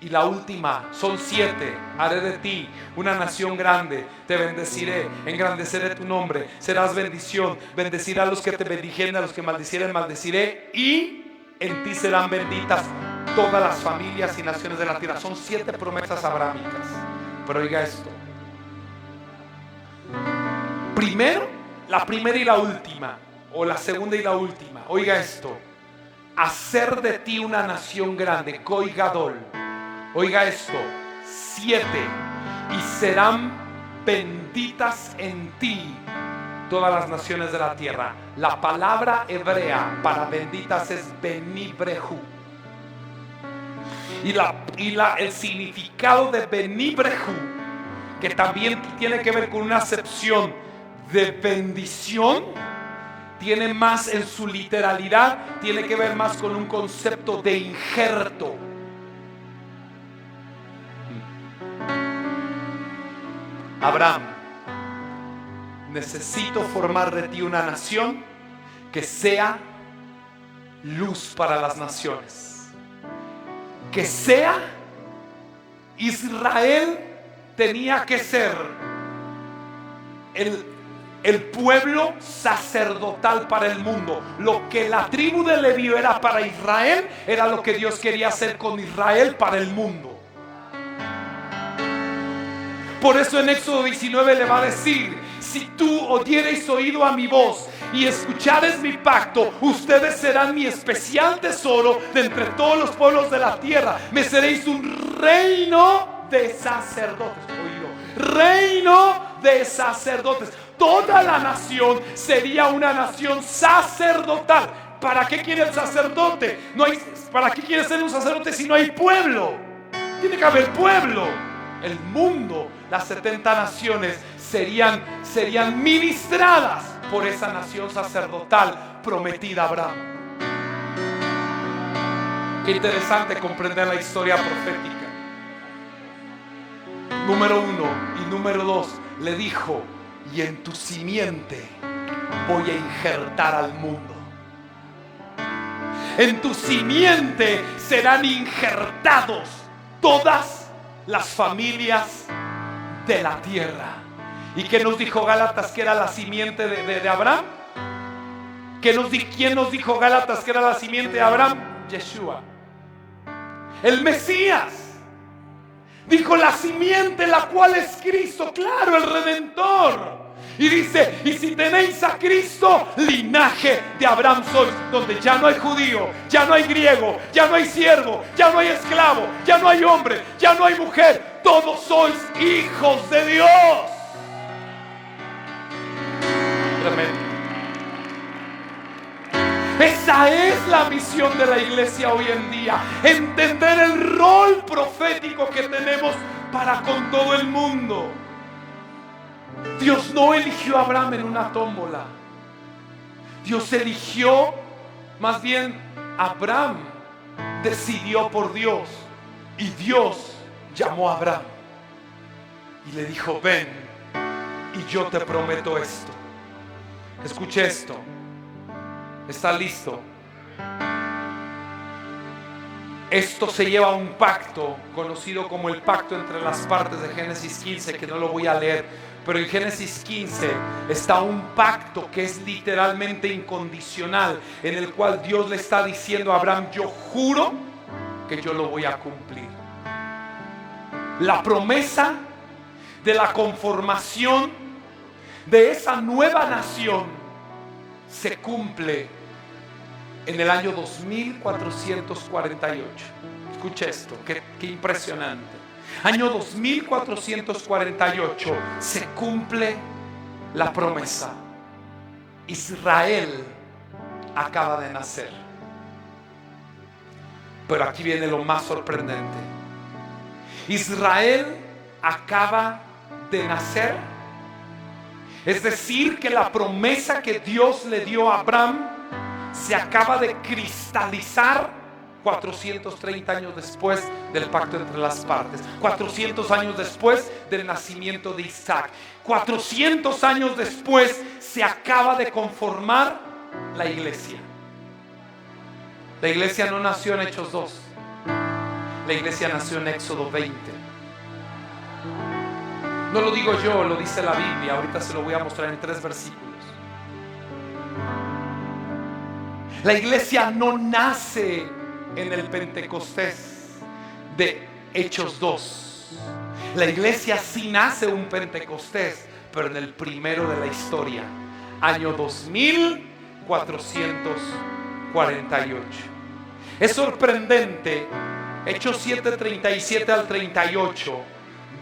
Y la última, son 7. Haré de ti una nación grande. Te bendeciré, engrandeceré tu nombre. Serás bendición. Bendeciré a los que te bendijeren, a los que maldicieren, maldeciré. Y en ti serán benditas todas las familias y naciones de la tierra. Son 7 promesas abrahámicas. Pero oiga esto. Primero, la primera y la última. O la segunda y la última. Oiga esto. Hacer de ti una nación grande. Goy Gadol. Oiga esto, 7. Y serán benditas en ti todas las naciones de la tierra. La palabra hebrea para benditas es benibrehu. Y el significado de benibrehu, que también tiene que ver con una acepción de bendición, tiene más en su literalidad, tiene que ver más con un concepto de injerto. Abraham, necesito formar de ti una nación que sea luz para las naciones. Que sea Israel. Tenía que ser el pueblo sacerdotal para el mundo. Lo que la tribu de Leví era para Israel, era lo que Dios quería hacer con Israel para el mundo. Por eso en Éxodo 19 le va a decir: si tú oyereis oído a mi voz y escuchares mi pacto, ustedes serán mi especial tesoro de entre todos los pueblos de la tierra. Me seréis un reino de sacerdotes. Oído, reino de sacerdotes. Toda la nación sería una nación sacerdotal. ¿Para qué quiere el sacerdote? ¿Para qué quiere ser un sacerdote si no hay pueblo? Tiene que haber pueblo. El mundo, las 70 naciones serían ministradas por esa nación sacerdotal prometida a Abraham. Qué interesante comprender la historia profética. Número 1 y número 2, le dijo: y en tu simiente voy a injertar al mundo. En tu simiente serán injertados todas las familias de la tierra. ¿Y qué nos dijo Gálatas que era la simiente de Abraham? ¿Quién nos dijo Gálatas que era la simiente de Abraham? Yeshua, el Mesías. Dijo la simiente, la cual es Cristo, claro, el Redentor. Y dice: y si tenéis a Cristo, linaje de Abraham sois, donde ya no hay judío, ya no hay griego, ya no hay siervo, ya no hay esclavo, ya no hay hombre, ya no hay mujer, todos sois hijos de Dios. Tremendo. Esa es la misión de la iglesia hoy en día: entender el rol profético que tenemos para con todo el mundo. Dios no eligió a Abraham en una tómbola. Dios eligió, más bien Abraham decidió por Dios, y Dios llamó a Abraham y le dijo: ven y yo te prometo esto. Escuche esto. ¿Está listo? Esto se lleva a un pacto conocido como el pacto entre las partes de Génesis 15, que no lo voy a leer, pero en Génesis 15 está un pacto que es literalmente incondicional, en el cual Dios le está diciendo a Abraham: yo juro que yo lo voy a cumplir. La promesa de la conformación de esa nueva nación se cumple en el año 2448. Escucha esto, qué impresionante. Año 2448 se cumple la promesa. Israel acaba de nacer. Pero aquí viene lo más sorprendente. Israel acaba de nacer. Es decir, que la promesa que Dios le dio a Abraham se acaba de cristalizar 430 años después del pacto entre las partes, 400 años después del nacimiento de Isaac, 400 años después se acaba de conformar la iglesia. La iglesia no nació en Hechos 2, la iglesia nació en Éxodo 20. No lo digo yo, lo dice la Biblia. Ahorita se lo voy a mostrar en 3 versículos. La iglesia no nace en el Pentecostés de Hechos 2. La iglesia sí nace un Pentecostés, pero en el primero de la historia, año 2448. Es sorprendente. Hechos 7:37 al 38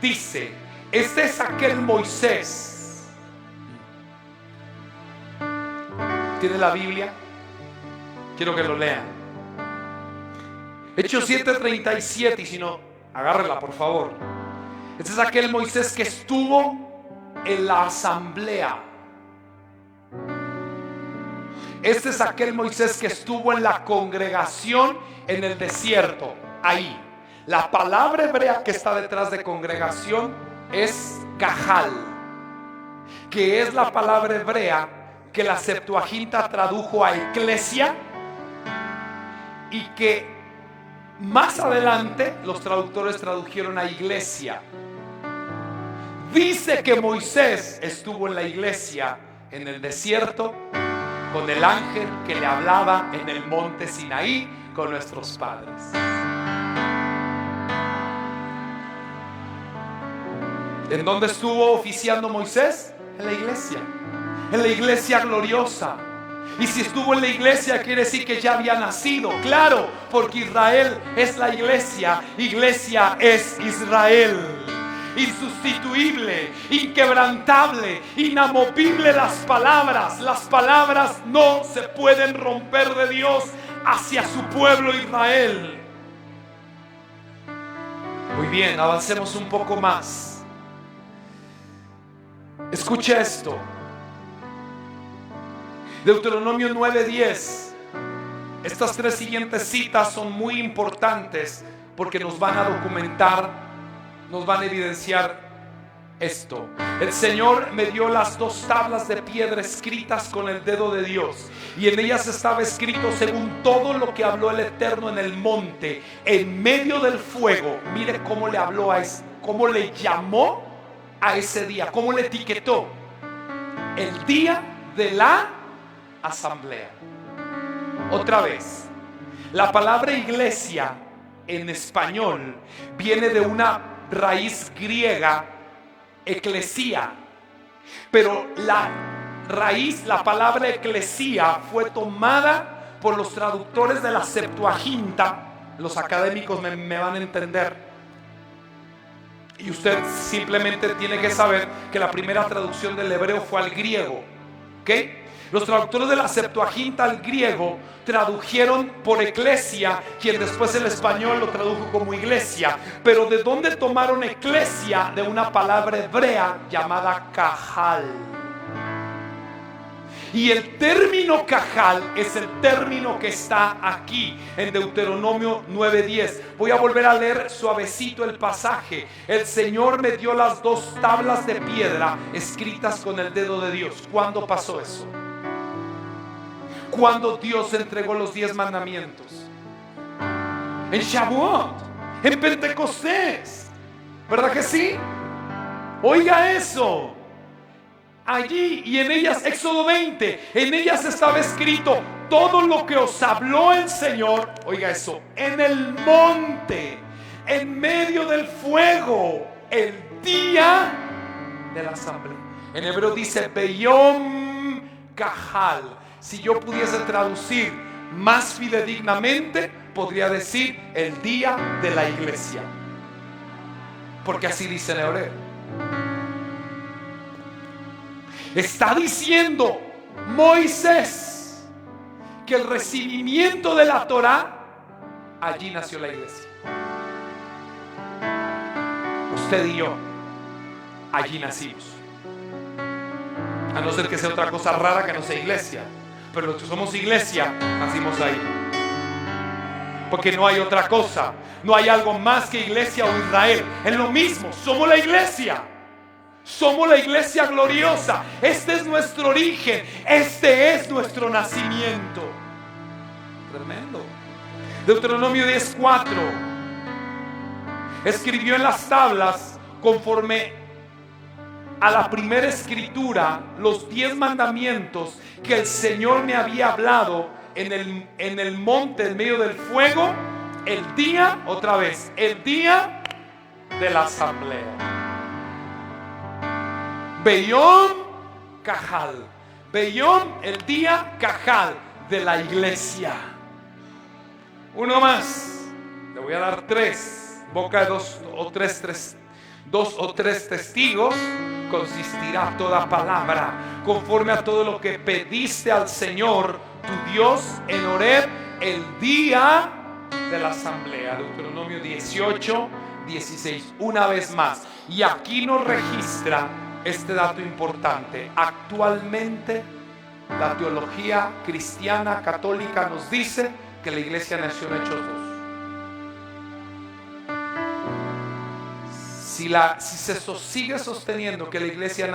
dice: este es aquel Moisés. ¿Tiene la Biblia? Quiero que lo lean. Hechos 7:37, y si no, agárrela por favor. Este es aquel Moisés que estuvo en la asamblea. Este es aquel Moisés que estuvo en la congregación en el desierto. Ahí. La palabra hebrea que está detrás de congregación es Cajal, que es la palabra hebrea que la Septuaginta tradujo a iglesia, y que más adelante los traductores tradujeron a iglesia. Dice que Moisés estuvo en la iglesia en el desierto con el ángel que le hablaba en el monte Sinaí con nuestros padres. ¿En dónde estuvo oficiando Moisés? En la iglesia gloriosa. Y si estuvo en la iglesia, quiere decir que ya había nacido. Claro, porque Israel es la iglesia. Iglesia es Israel. Insustituible, inquebrantable, inamovible las palabras. Las palabras no se pueden romper de Dios hacia su pueblo Israel. Muy bien, avancemos un poco más. Escucha esto. Deuteronomio 9:10. Estas 3 siguientes citas son muy importantes porque nos van a documentar, nos van a evidenciar esto. El Señor me dio las 2 tablas de piedra escritas con el dedo de Dios, y en ellas estaba escrito según todo lo que habló el Eterno en el monte, en medio del fuego. Mire cómo le habló cómo le llamó a ese día, cómo le etiquetó: el día de la asamblea. Otra vez, la palabra iglesia en español viene de una raíz griega, eclesía, pero la palabra eclesía fue tomada por los traductores de la Septuaginta. Los académicos me van a entender, y usted simplemente tiene que saber que la primera traducción del hebreo fue al griego, ¿ok? Los traductores de la Septuaginta al griego tradujeron por eclesia, quien después el español lo tradujo como iglesia. Pero ¿de dónde tomaron eclesia? De una palabra hebrea llamada cajal. Y el término cajal es el término que está aquí en Deuteronomio 9:10. Voy a volver a leer suavecito el pasaje. El Señor me dio las 2 tablas de piedra escritas con el dedo de Dios. ¿Cuándo pasó eso? ¿Cuándo Dios entregó los 10 mandamientos? En Shavuot, en Pentecostés, ¿verdad que sí? Oiga eso. Allí, y en ellas, Éxodo 20, en ellas estaba escrito todo lo que os habló el Señor. Oiga eso, en el monte, en medio del fuego, el día de la asamblea. En hebreo dice Beyom Cajal. Si yo pudiese traducir más fidedignamente, podría decir el día de la iglesia, porque así dice en hebreo. Está diciendo Moisés que el recibimiento de la Torá, allí nació la iglesia. Usted y yo, allí nacimos. A no ser que sea otra cosa rara que no sea iglesia. Pero los que somos iglesia, nacimos ahí. Porque no hay otra cosa. No hay algo más que iglesia o Israel. Es lo mismo, somos la iglesia. Somos la iglesia gloriosa. Este es nuestro origen. Este es nuestro nacimiento. Tremendo. Deuteronomio 10:4. Escribió en las tablas, conforme a la primera escritura, los 10 mandamientos que el Señor me había hablado en el monte en medio del fuego, el día, otra vez, el día de la asamblea. Beyón Cajal. Beyón, el día Cajal de la iglesia. Uno más. Le voy a dar 3. Boca de dos o tres testigos consistirá toda palabra, conforme a todo lo que pediste al Señor tu Dios en Horeb el día de la asamblea. Deuteronomio 18:16. Una vez más, y aquí nos registra este dato importante. Actualmente la teología cristiana católica nos dice que la iglesia nació en Hechos 2. Si se sigue sosteniendo que la iglesia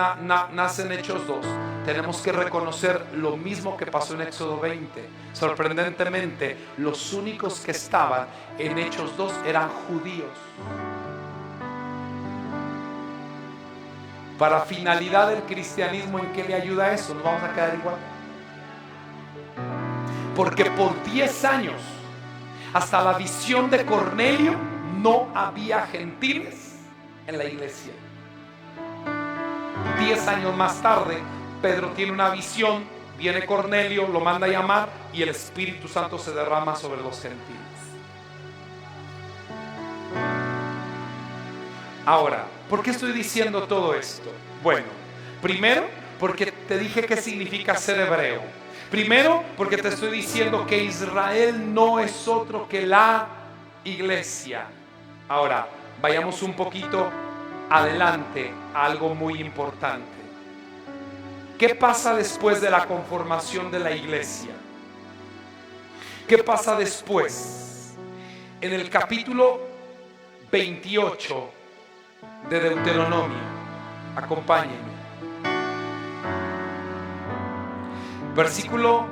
nace en Hechos 2, tenemos que reconocer lo mismo que pasó en Éxodo 20. Sorprendentemente, los únicos que estaban en Hechos 2 eran judíos. Para finalidad del cristianismo, ¿en qué le ayuda eso? ¿Nos vamos a quedar igual? Porque por 10 años, hasta la visión de Cornelio, no había gentiles en la iglesia. 10 años más tarde, Pedro tiene una visión, viene Cornelio, lo manda a llamar y el Espíritu Santo se derrama sobre los gentiles. Ahora, ¿por qué estoy diciendo todo esto? Bueno, primero, porque te dije qué significa ser hebreo. Primero, porque te estoy diciendo que Israel no es otro que la iglesia. Ahora, vayamos un poquito adelante a algo muy importante. ¿Qué pasa después de la conformación de la iglesia? ¿Qué pasa después? En el capítulo 28 de Deuteronomio, acompáñenme. Versículo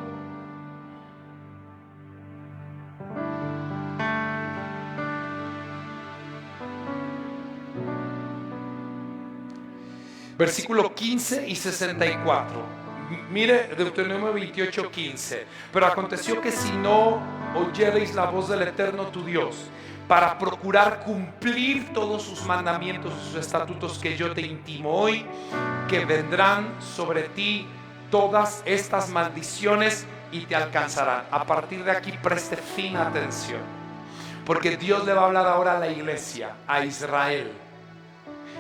15 y 64. Mire Deuteronomio 28:15. Pero aconteció que si no oyereis la voz del Eterno tu Dios, para procurar cumplir todos sus mandamientos y sus estatutos que yo te intimo hoy, que vendrán sobre ti todas estas maldiciones y te alcanzarán. A partir de aquí preste fina atención, porque Dios le va a hablar ahora a la iglesia, a Israel.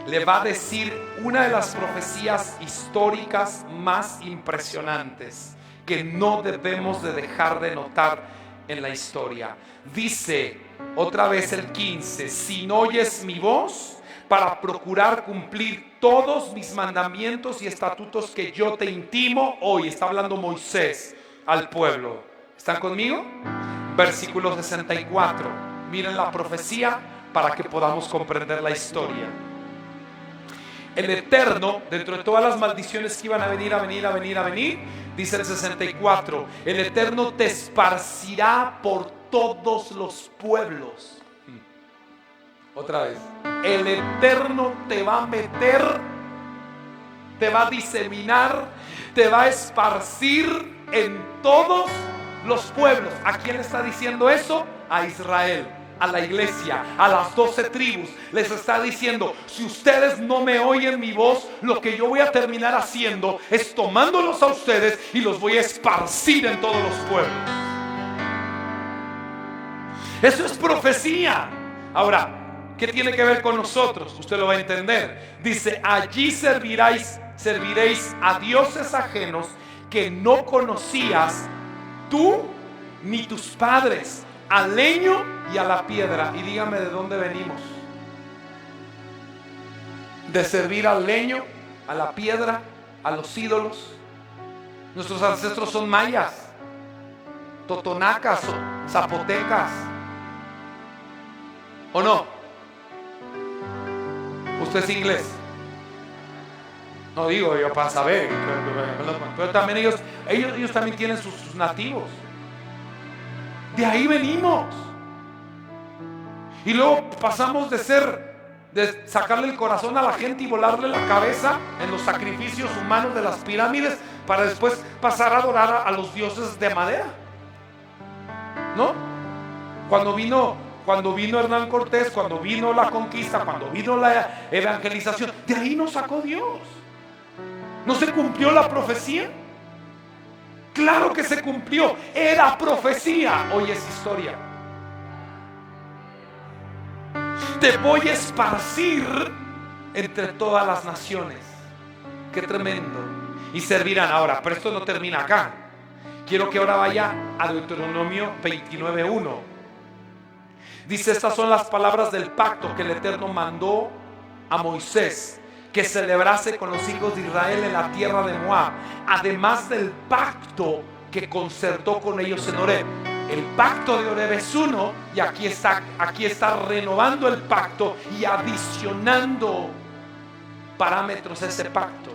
Le va a decir una de las profecías históricas más impresionantes que no debemos de dejar de notar en la historia. Dice otra vez el 15: si no oyes mi voz para procurar cumplir todos mis mandamientos y estatutos que yo te intimo hoy. Está hablando Moisés al pueblo. ¿Están conmigo? Versículo 64. Miren la profecía para que podamos comprender la historia. El Eterno, dentro de todas las maldiciones que iban a venir, dice el 64: el Eterno te esparcirá por todos los pueblos. Otra vez, el Eterno te va a meter, te va a diseminar, te va a esparcir en todos los pueblos. ¿A quién le está diciendo eso? A Israel, a la iglesia, a las 12 tribus. Les está diciendo: si ustedes no me oyen mi voz, lo que yo voy a terminar haciendo es tomándolos a ustedes y los voy a esparcir en todos los pueblos. Eso es profecía. Ahora, ¿qué tiene que ver con nosotros? Usted lo va a entender. Dice: allí serviréis a dioses ajenos que no conocías tú ni tus padres, al leño y a la piedra. Y dígame de dónde venimos. De servir al leño, a la piedra, a los ídolos. Nuestros ancestros son mayas, totonacas, zapotecas. ¿O no? ¿Usted es inglés? No digo yo para saber, pero también ellos también tienen sus nativos. De ahí venimos. Y luego pasamos de sacarle el corazón a la gente y volarle la cabeza en los sacrificios humanos de las pirámides, para después pasar a adorar a los dioses de madera. ¿No? Cuando vino Hernán Cortés, cuando vino la conquista, cuando vino la evangelización, de ahí nos sacó Dios. ¿No se cumplió la profecía? Claro que se cumplió. Era profecía, hoy es historia. Te voy a esparcir entre todas las naciones. Qué tremendo. Y servirán. Ahora, pero esto no termina acá. Quiero que ahora vaya a Deuteronomio 29:1. Dice: estas son las palabras del pacto que el Eterno mandó a Moisés que celebrase con los hijos de Israel en la tierra de Moab, además del pacto que concertó con ellos en Horeb. El pacto de Horeb es uno, y aquí está renovando el pacto y adicionando parámetros a ese pacto.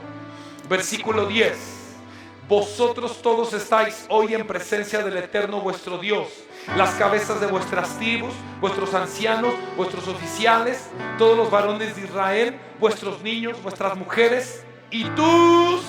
Versículo 10: vosotros todos estáis hoy en presencia del Eterno vuestro Dios, las cabezas de vuestras tribus, vuestros ancianos, vuestros oficiales, todos los varones de Israel, vuestros niños, vuestras mujeres y tus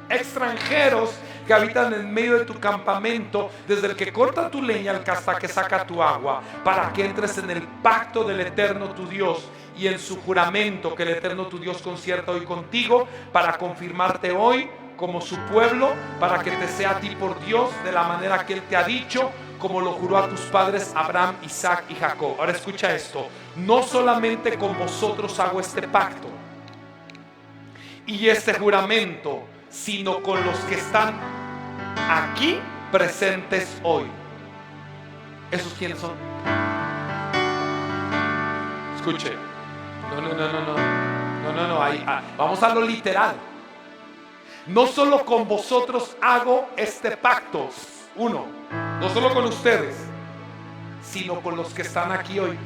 extranjeros que habitan en medio de tu campamento, desde el que corta tu leña hasta que saca tu agua, para que entres en el pacto del Eterno tu Dios y en su juramento que el Eterno tu Dios concierta hoy contigo, para confirmarte hoy como su pueblo, para que te sea a ti por Dios de la manera que Él te ha dicho, como lo juró a tus padres Abraham, Isaac y Jacob. Ahora escucha esto: no solamente con vosotros hago este pacto y este juramento, sino con los que están aquí presentes hoy. ¿Esos quiénes son? Escuche. No. Ahí, vamos a lo literal. No solo con vosotros hago este pacto. Uno, no solo con ustedes, sino con los que están aquí hoy.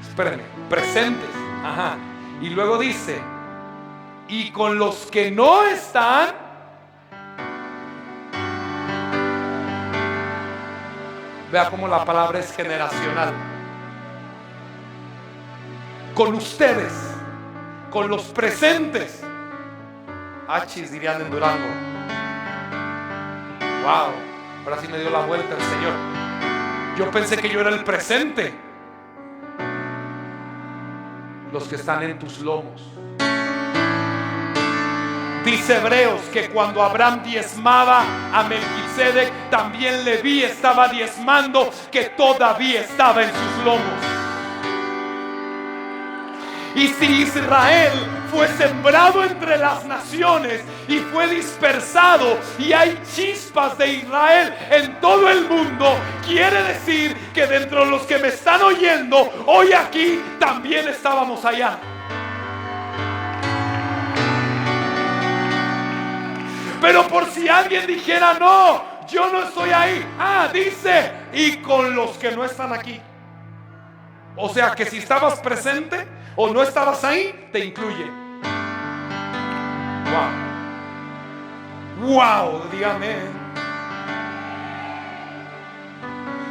Espérenme, presentes. Ajá. Y luego dice: y con los que no están. Vea cómo la palabra es generacional. Con ustedes, con los presentes. Achis, dirían en Durango. Wow, ahora sí me dio la vuelta el Señor. Yo pensé que yo era el presente. Los que están en tus lomos. Dice Hebreos que cuando Abraham diezmaba a Melquisedec, también Leví estaba diezmando, que todavía estaba en sus lomos. Y si Israel fue sembrado entre las naciones y fue dispersado, y hay chispas de Israel en todo el mundo, quiere decir que dentro de los que me están oyendo hoy aquí, también estábamos allá. Pero por si alguien dijera: no, yo no estoy ahí. Dice: y con los que no están aquí. O sea que si estabas presente o no estabas ahí, te incluye. Wow, dígame.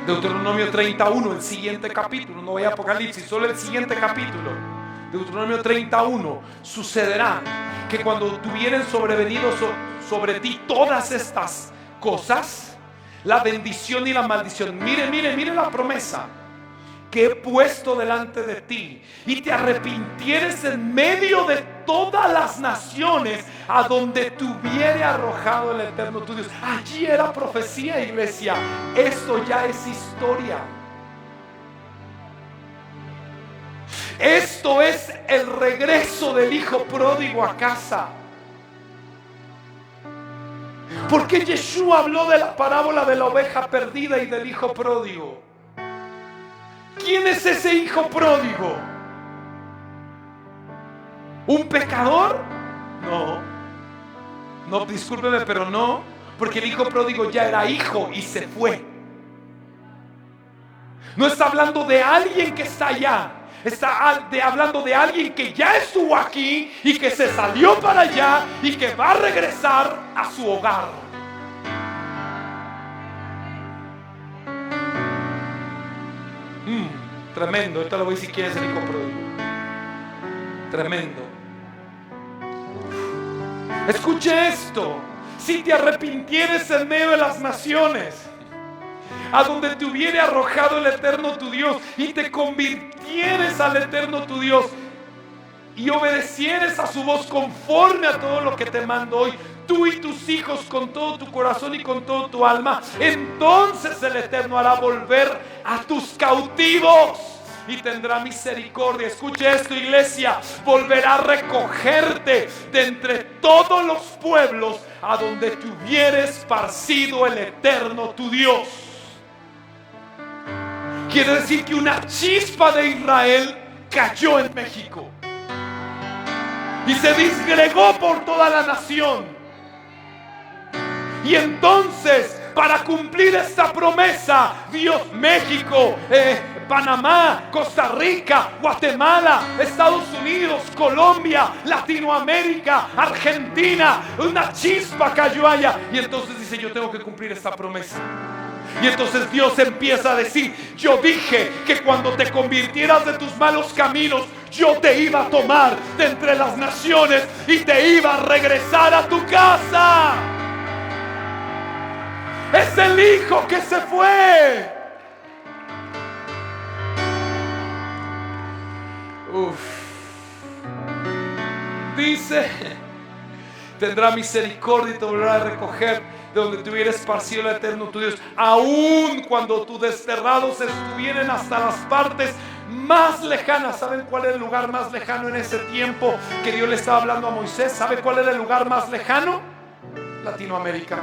Deuteronomio 31, el siguiente capítulo. No voy a Apocalipsis, solo el siguiente capítulo. Deuteronomio 31. Sucederá que cuando tuvieren sobrevenido sobre ti todas estas cosas, la bendición y la maldición. Mire la promesa que he puesto delante de ti, y te arrepintieres en medio de todas las naciones a donde te hubiere arrojado el Eterno tu Dios. Allí era profecía, iglesia. Esto ya es historia. Esto es el regreso del hijo pródigo a casa. ¿Por qué Yeshua habló de la parábola de la oveja perdida y del hijo pródigo? ¿Quién es ese hijo pródigo? ¿Un pecador? No, discúlpeme, pero no, porque el hijo pródigo ya era hijo y se fue. No está hablando de alguien que está allá, hablando de alguien que ya estuvo aquí y que se salió para allá y que va a regresar a su hogar. Tremendo, ahorita lo voy si quieres el hijo pródigo. Tremendo. Escuche esto: si te arrepintieres en medio de las naciones, a donde te hubiere arrojado el Eterno tu Dios, y te convirtieres al Eterno tu Dios, y obedecieres a su voz conforme a todo lo que te mando hoy, tú y tus hijos, con todo tu corazón y con todo tu alma, entonces el Eterno hará volver a tus cautivos y tendrá misericordia. Escuche esto, iglesia: volverá a recogerte de entre todos los pueblos a donde te hubiere esparcido el Eterno tu Dios. Quiere decir que una chispa de Israel cayó en México y se disgregó por toda la nación. Y entonces, para cumplir esta promesa, Dios, México, Panamá, Costa Rica, Guatemala, Estados Unidos, Colombia, Latinoamérica, Argentina, una chispa cayó allá. Y entonces dice: yo tengo que cumplir esta promesa. Y entonces Dios empieza a decir: yo dije que cuando te convirtieras de tus malos caminos, yo te iba a tomar de entre las naciones y te iba a regresar a tu casa. Es el hijo que se fue. Dice: tendrá misericordia y te volverá a recoger de donde te hubiera esparcido el Eterno tu Dios, aun cuando tus desterrados estuvieren hasta las partes más lejanas. ¿Saben cuál era el lugar más lejano en ese tiempo que Dios le estaba hablando a Moisés? ¿Sabe cuál era el lugar más lejano? Latinoamérica.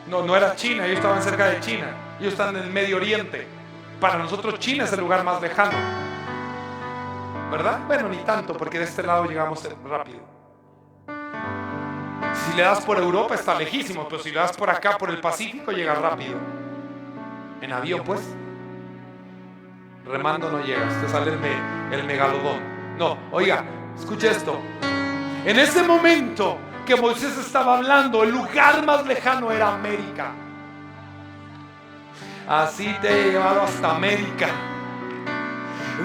No era China, ellos estaban cerca de China, ellos están en el Medio Oriente. Para nosotros China es el lugar más lejano, ¿verdad? Bueno, ni tanto, porque de este lado llegamos rápido. Si le das por Europa está lejísimo, pero si le das por acá, por el Pacífico, llegas rápido. En avión, pues. Remando no llegas, te sale el megalodón. No, oiga, escuche esto. En ese momento que Moisés estaba hablando, el lugar más lejano era América. Así te he llevado hasta América.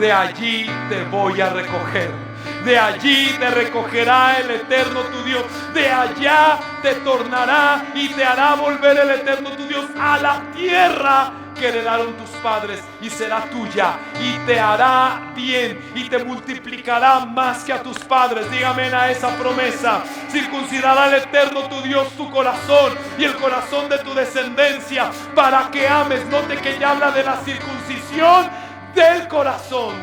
De allí te voy a recoger. De allí te recogerá el Eterno tu Dios. De allá te tornará y te hará volver el Eterno tu Dios a la tierra que heredaron tus padres, y será tuya, y te hará bien, y te multiplicará más que a tus padres. Dígame a esa promesa. Circuncidará el Eterno tu Dios tu corazón y el corazón de tu descendencia, para que ames. Note que ya habla de la circuncisión del corazón.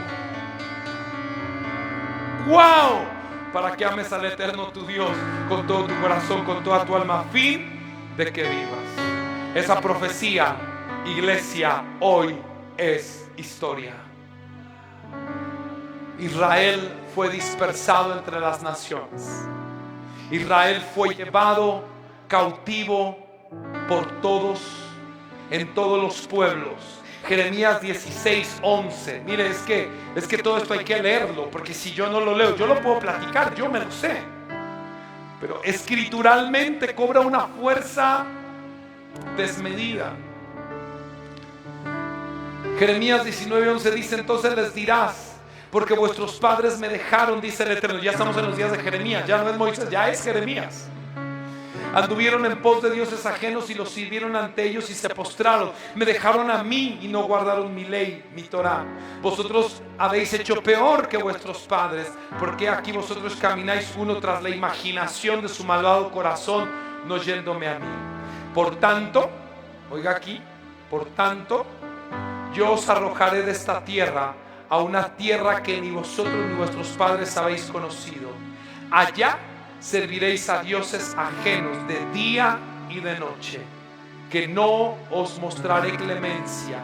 ¡Wow! Para que ames al Eterno tu Dios con todo tu corazón, con toda tu alma, a fin de que vivas. Esa profecía, iglesia, hoy es historia. Israel fue dispersado entre las naciones. Israel fue llevado cautivo por todos, en todos los pueblos. Jeremías 16:11. Mire, es que todo esto hay que leerlo, porque si yo no lo leo, yo lo puedo platicar, yo me lo sé, pero escrituralmente cobra una fuerza desmedida. Jeremías 19:11 dice: entonces les dirás, porque vuestros padres me dejaron, dice el Eterno. Ya estamos en los días de Jeremías, ya no es Moisés, ya es Jeremías. Anduvieron en pos de dioses ajenos y los sirvieron ante ellos y se postraron. Me dejaron a mí y no guardaron mi ley, mi Torah. Vosotros habéis hecho peor que vuestros padres, porque aquí vosotros camináis uno tras la imaginación de su malvado corazón, no yéndome a mí. Por tanto, oiga aquí, por tanto, yo os arrojaré de esta tierra a una tierra que ni vosotros ni vuestros padres habéis conocido. Allá serviréis a dioses ajenos de día y de noche, que no os mostraré clemencia.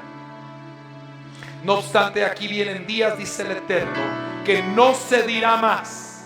No obstante, aquí vienen días, dice el Eterno, que no se dirá más: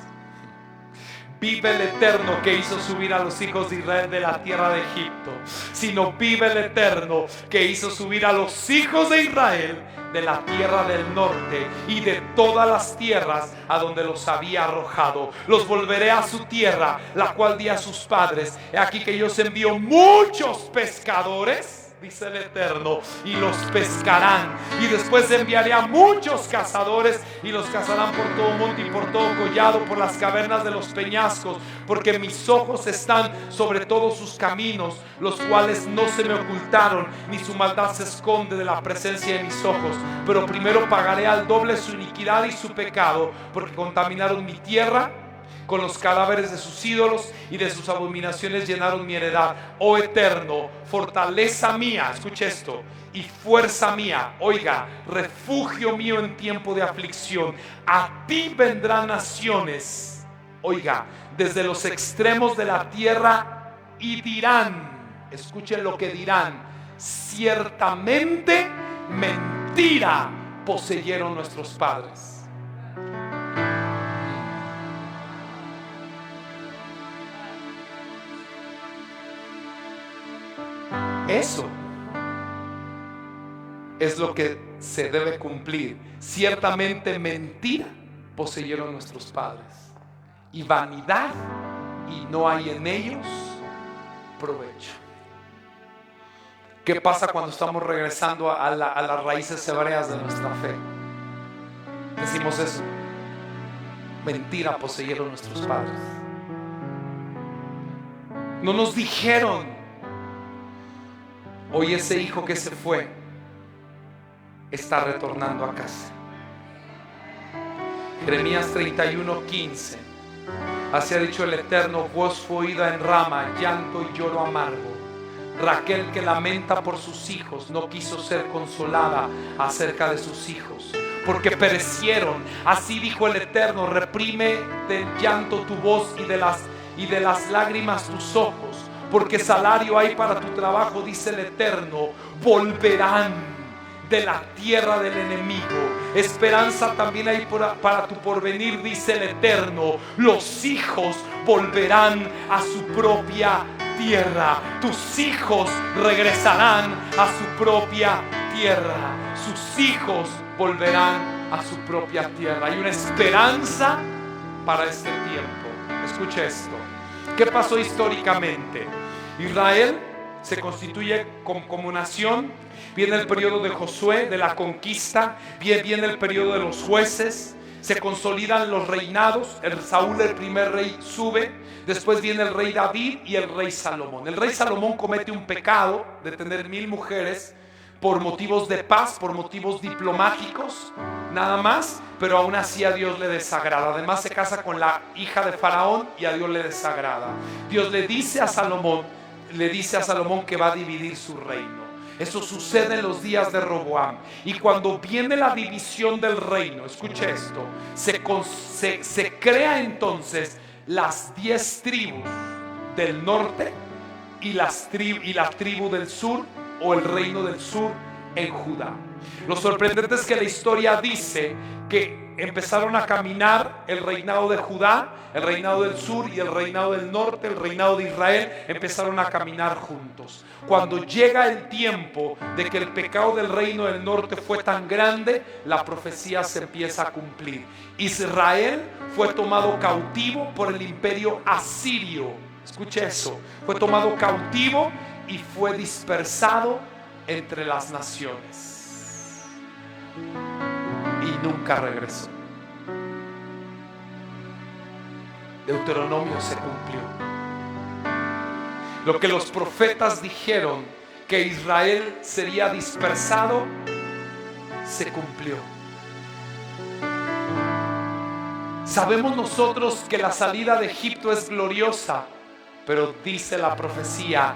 vive el Eterno que hizo subir a los hijos de Israel de la tierra de Egipto, sino vive el Eterno que hizo subir a los hijos de Israel de la tierra del norte y de todas las tierras a donde los había arrojado. Los volveré a su tierra, la cual di a sus padres. He aquí que yo os envío muchos pescadores, dice el Eterno, y los pescarán. Y después enviaré a muchos cazadores, y los cazarán por todo monte y por todo collado, por las cavernas de los peñascos, porque mis ojos están sobre todos sus caminos, los cuales no se me ocultaron, ni su maldad se esconde de la presencia de mis ojos. Pero primero pagaré al doble su iniquidad y su pecado, porque contaminaron mi tierra con los cadáveres de sus ídolos, y de sus abominaciones llenaron mi heredad. Oh Eterno, fortaleza mía, escuche esto, y fuerza mía, oiga, refugio mío en tiempo de aflicción. A ti vendrán naciones, oiga, desde los extremos de la tierra, y dirán, escuchen lo que dirán: ciertamente mentira poseyeron nuestros padres. Eso es lo que se debe cumplir. Ciertamente mentira poseyeron nuestros padres, y vanidad, y no hay en ellos provecho. ¿Qué pasa cuando estamos regresando a las raíces hebreas de nuestra fe? Decimos eso: mentira poseyeron nuestros padres. No nos dijeron: hoy ese hijo que se fue está retornando a casa. Jeremías 31:15. Así ha dicho el Eterno: voz fue oída en Rama, llanto y lloro amargo. Raquel, que lamenta por sus hijos, no quiso ser consolada acerca de sus hijos, porque perecieron. Así dijo el Eterno: reprime del llanto tu voz y de las lágrimas tus ojos, porque salario hay para tu trabajo, dice el Eterno. Volverán de la tierra del enemigo. Esperanza también hay para tu porvenir, dice el Eterno. Los hijos volverán a su propia tierra. Tus hijos regresarán a su propia tierra. Sus hijos volverán a su propia tierra. Hay una esperanza para este tiempo. Escuche esto. ¿Qué pasó históricamente? Israel se constituye como nación. Viene el periodo de Josué, de la conquista. Viene el periodo de los jueces. Se consolidan los reinados. El Saúl, el primer rey, sube. Después viene el rey David y el rey Salomón. El rey Salomón comete un pecado de tener 1000 mujeres por motivos de paz, por motivos diplomáticos, nada más. Pero aún así a Dios le desagrada. Además se casa con la hija de Faraón y a Dios le desagrada. Dios le dice a Salomón que va a dividir su reino. Eso sucede en los días de Roboam. Y cuando viene la división del reino, escuche esto, se crea entonces las 10 tribus del norte y la tribu del sur, o el reino del sur, en Judá. Lo sorprendente es que la historia dice que empezaron a caminar el reinado de Judá, el reinado del sur y el reinado del norte, el reinado de Israel, empezaron a caminar juntos. Cuando llega el tiempo de que el pecado del reino del norte fue tan grande, la profecía se empieza a cumplir. Israel fue tomado cautivo por el imperio asirio. Escuche eso: fue tomado cautivo y fue dispersado entre las naciones, y nunca regresó. Deuteronomio se cumplió. Lo que los profetas dijeron, que Israel sería dispersado, se cumplió. Sabemos nosotros que la salida de Egipto es gloriosa, pero dice la profecía: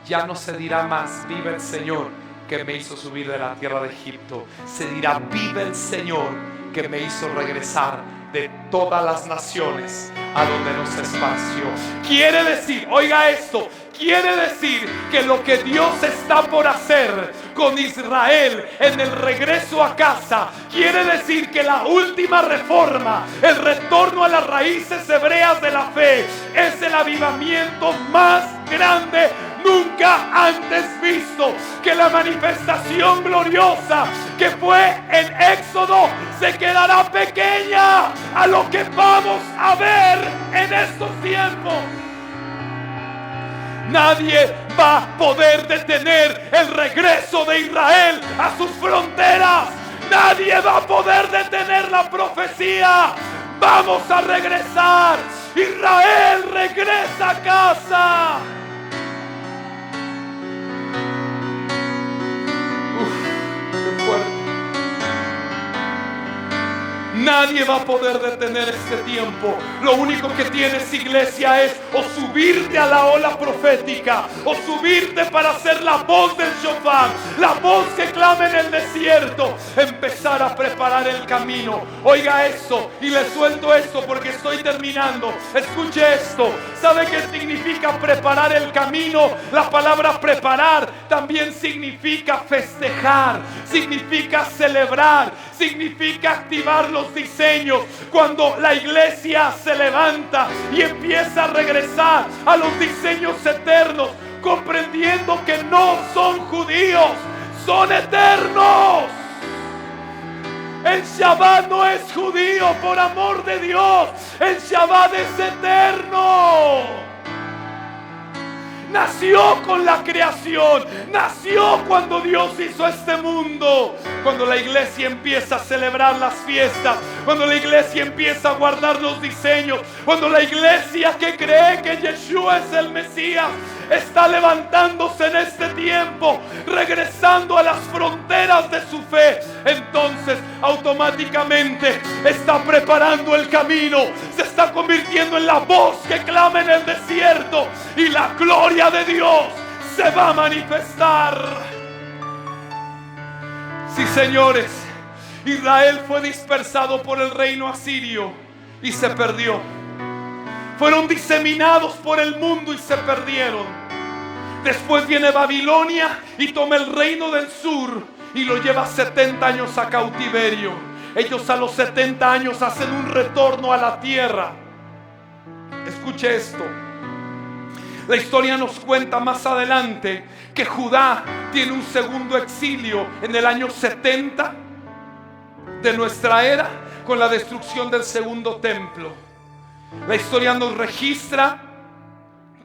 ya no se dirá más vive el Señor que me hizo subir de la tierra de Egipto. Se dirá: vive el Señor que me hizo regresar de todas las naciones a donde nos esparció. Quiere decir, oiga esto, quiere decir que lo que Dios está por hacer con Israel en el regreso a casa, quiere decir que la última reforma, el retorno a las raíces hebreas de la fe, es el avivamiento más grande nunca antes visto. Que la manifestación gloriosa que fue en Éxodo se quedará pequeña a lo que vamos a ver en estos tiempos. Nadie va a poder detener el regreso de Israel a sus fronteras. Nadie va a poder detener la profecía. Vamos a regresar. Israel regresa a casa. Qué fuerte. Nadie va a poder detener este tiempo. Lo único que tienes, iglesia, es o subirte a la ola profética, o subirte para ser la voz del shofar, la voz que clama en el desierto, empezar a preparar el camino. Oiga esto, y le suelto esto porque estoy terminando. Escuche esto. ¿Sabe qué significa preparar el camino? La palabra preparar también significa festejar, significa celebrar, significa activar los diseños. Cuando la iglesia se levanta y empieza a regresar a los diseños eternos, comprendiendo que no son judíos, son eternos. El Shabbat no es judío, por amor de Dios. El Shabbat es eterno. Nació con la creación, nació cuando Dios hizo este mundo. Cuando la iglesia empieza a celebrar las fiestas, cuando la iglesia empieza a guardar los diseños, cuando la iglesia que cree que Yeshua es el Mesías está levantándose en este tiempo, regresando a las fronteras de su fe, entonces automáticamente está preparando el camino, se está convirtiendo en la voz que clama en el desierto, y la gloria de Dios se va a manifestar. Sí, señores, Israel fue dispersado por el reino asirio y se perdió. Fueron diseminados por el mundo y se perdieron. Después viene Babilonia y toma el reino del sur y lo lleva 70 años a cautiverio. Ellos a los 70 años hacen un retorno a la tierra. Escuche esto. La historia nos cuenta más adelante que Judá tiene un segundo exilio en el año 70 de nuestra era, con la destrucción del segundo templo. La historia nos registra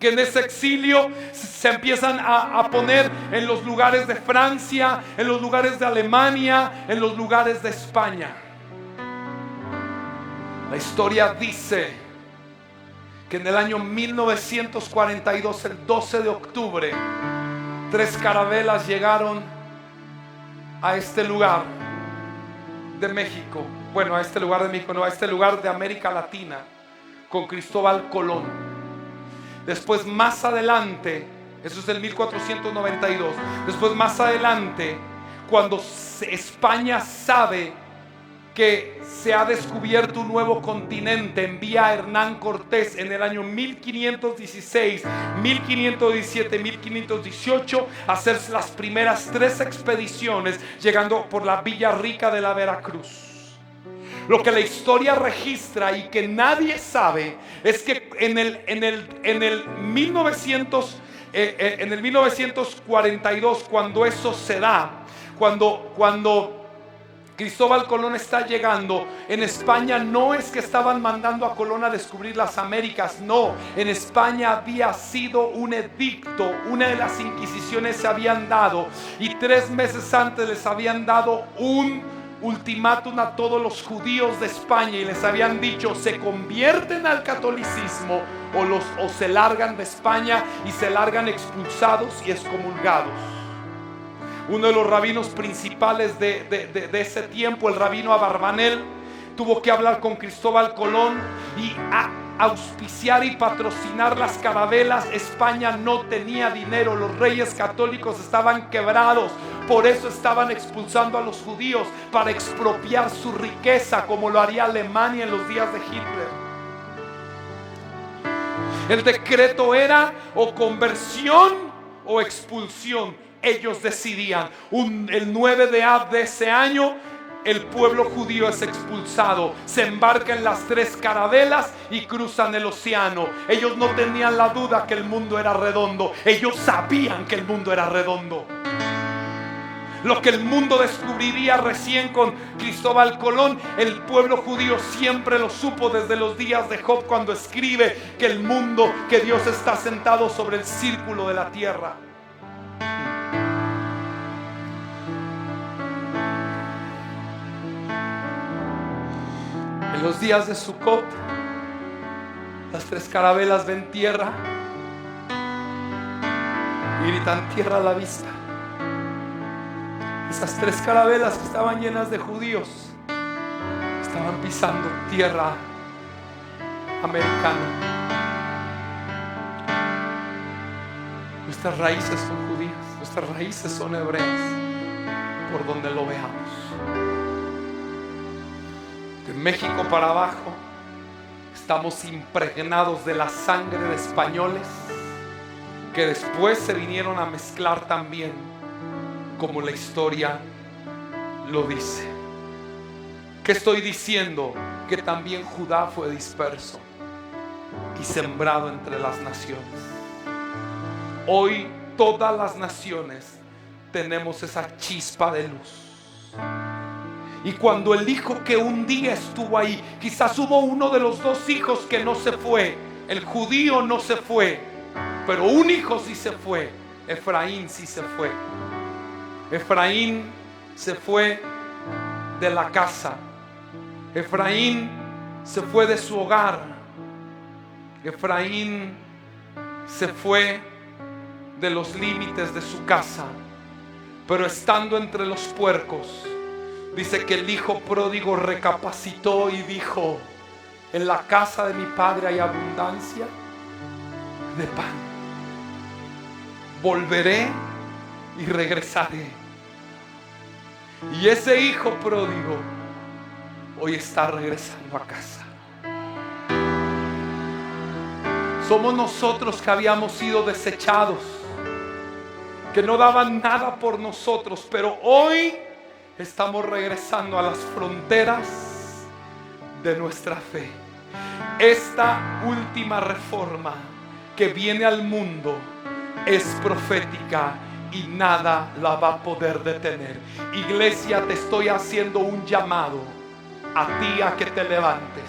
que en ese exilio se empiezan a poner en los lugares de Francia, en los lugares de Alemania, en los lugares de España. La historia dice que en el año 1942, el 12 de octubre, 3 carabelas llegaron a este lugar de México. Bueno, a este lugar de México, no, a este lugar de América Latina, con Cristóbal Colón. Después, más adelante, eso es el 1492. Después, más adelante, cuando España sabe que se ha descubierto un nuevo continente, envía a Hernán Cortés en el año 1516, 1517, 1518 a hacer las primeras 3 expediciones, llegando por la Villa Rica de la Veracruz. Lo que la historia registra y que nadie sabe es que en el 1942, cuando eso se da, cuando Cristóbal Colón está llegando, en España no es que estaban mandando a Colón a descubrir las Américas, no. En España había sido un edicto, una de las inquisiciones se habían dado, y 3 meses antes les habían dado un ultimátum a todos los judíos de España y les habían dicho: se convierten al catolicismo o se largan de España, y se largan expulsados y excomulgados. Uno de los rabinos principales de ese tiempo, el rabino Abarbanel, tuvo que hablar con Cristóbal Colón y auspiciar y patrocinar las carabelas. España no tenía dinero, los reyes católicos estaban quebrados, por eso estaban expulsando a los judíos, para expropiar su riqueza, como lo haría Alemania en los días de Hitler. El decreto era o conversión o expulsión. Ellos decidían. El 9 de Av de ese año, el pueblo judío es expulsado. Se embarca en las 3 carabelas y cruzan el océano. Ellos no tenían la duda que el mundo era redondo. Ellos sabían que el mundo era redondo. Lo que el mundo descubriría recién con Cristóbal Colón, el pueblo judío siempre lo supo desde los días de Job, cuando escribe que el mundo, que Dios está sentado sobre el círculo de la tierra. En los días de Sucot, las 3 carabelas ven tierra y gritan: tierra a la vista. Esas 3 carabelas que estaban llenas de judíos estaban pisando tierra americana. Nuestras raíces son judías, nuestras raíces son hebreas, por donde lo veamos. De México para abajo estamos impregnados de la sangre de españoles que después se vinieron a mezclar también, como la historia lo dice. ¿Qué estoy diciendo? Que también Judá fue disperso y sembrado entre las naciones. Hoy todas las naciones tenemos esa chispa de luz. Y cuando el hijo que un día estuvo ahí, quizás hubo uno de los 2 hijos que no se fue, el judío no se fue, pero un hijo sí se fue. Efraín sí se fue. Efraín se fue de la casa. Efraín se fue de su hogar. Efraín se fue de los límites de su casa. Pero estando entre los puercos, dice que el hijo pródigo recapacitó y dijo: en la casa de mi padre hay abundancia de pan. Volveré y regresaré. Y ese hijo pródigo hoy está regresando a casa. Somos nosotros que habíamos sido desechados, que no daban nada por nosotros, pero hoy estamos regresando a las fronteras de nuestra fe. Esta última reforma que viene al mundo es profética y nada la va a poder detener. Iglesia, te estoy haciendo un llamado a ti a que te levantes.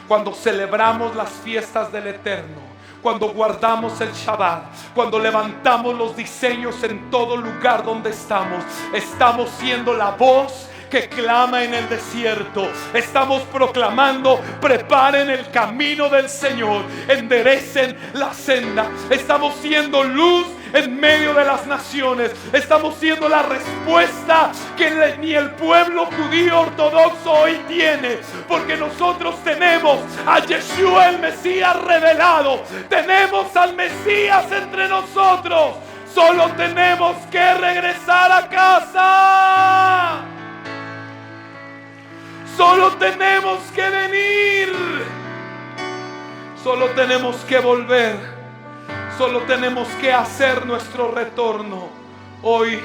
Cuando celebramos las fiestas del Eterno, cuando guardamos el Shabbat, cuando levantamos los diseños en todo lugar donde estamos siendo la voz que clama en el desierto. Estamos proclamando: preparen el camino del Señor, enderecen la senda. Estamos siendo luz en medio de las naciones. Estamos siendo la respuesta que ni el pueblo judío ortodoxo hoy tiene, porque nosotros tenemos a Yeshua el Mesías revelado. Tenemos al Mesías entre nosotros. Solo tenemos que regresar a casa. Solo tenemos que venir. Solo tenemos que volver. Solo tenemos que hacer nuestro retorno. Hoy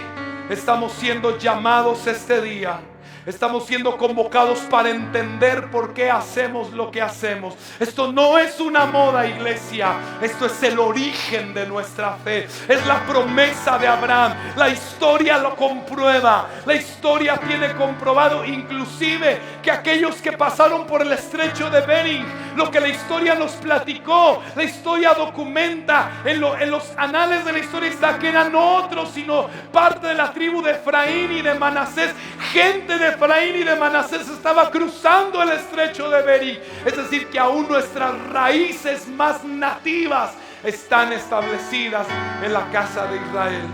estamos siendo llamados este día. Estamos siendo convocados para entender por qué hacemos lo que hacemos. Esto no es una moda, iglesia. Esto es el origen de nuestra fe. Es la promesa de Abraham. La historia lo comprueba. La historia tiene comprobado inclusive que aquellos que pasaron por el estrecho de Bering, lo que la historia nos platicó, la historia documenta en los anales de la historia, está que eran otros, sino parte de la tribu de Efraín y de Manasés. Gente de Efraín y de Manasés estaba cruzando el estrecho de Bering. Es decir, que aún nuestras raíces más nativas están establecidas en la casa de Israel.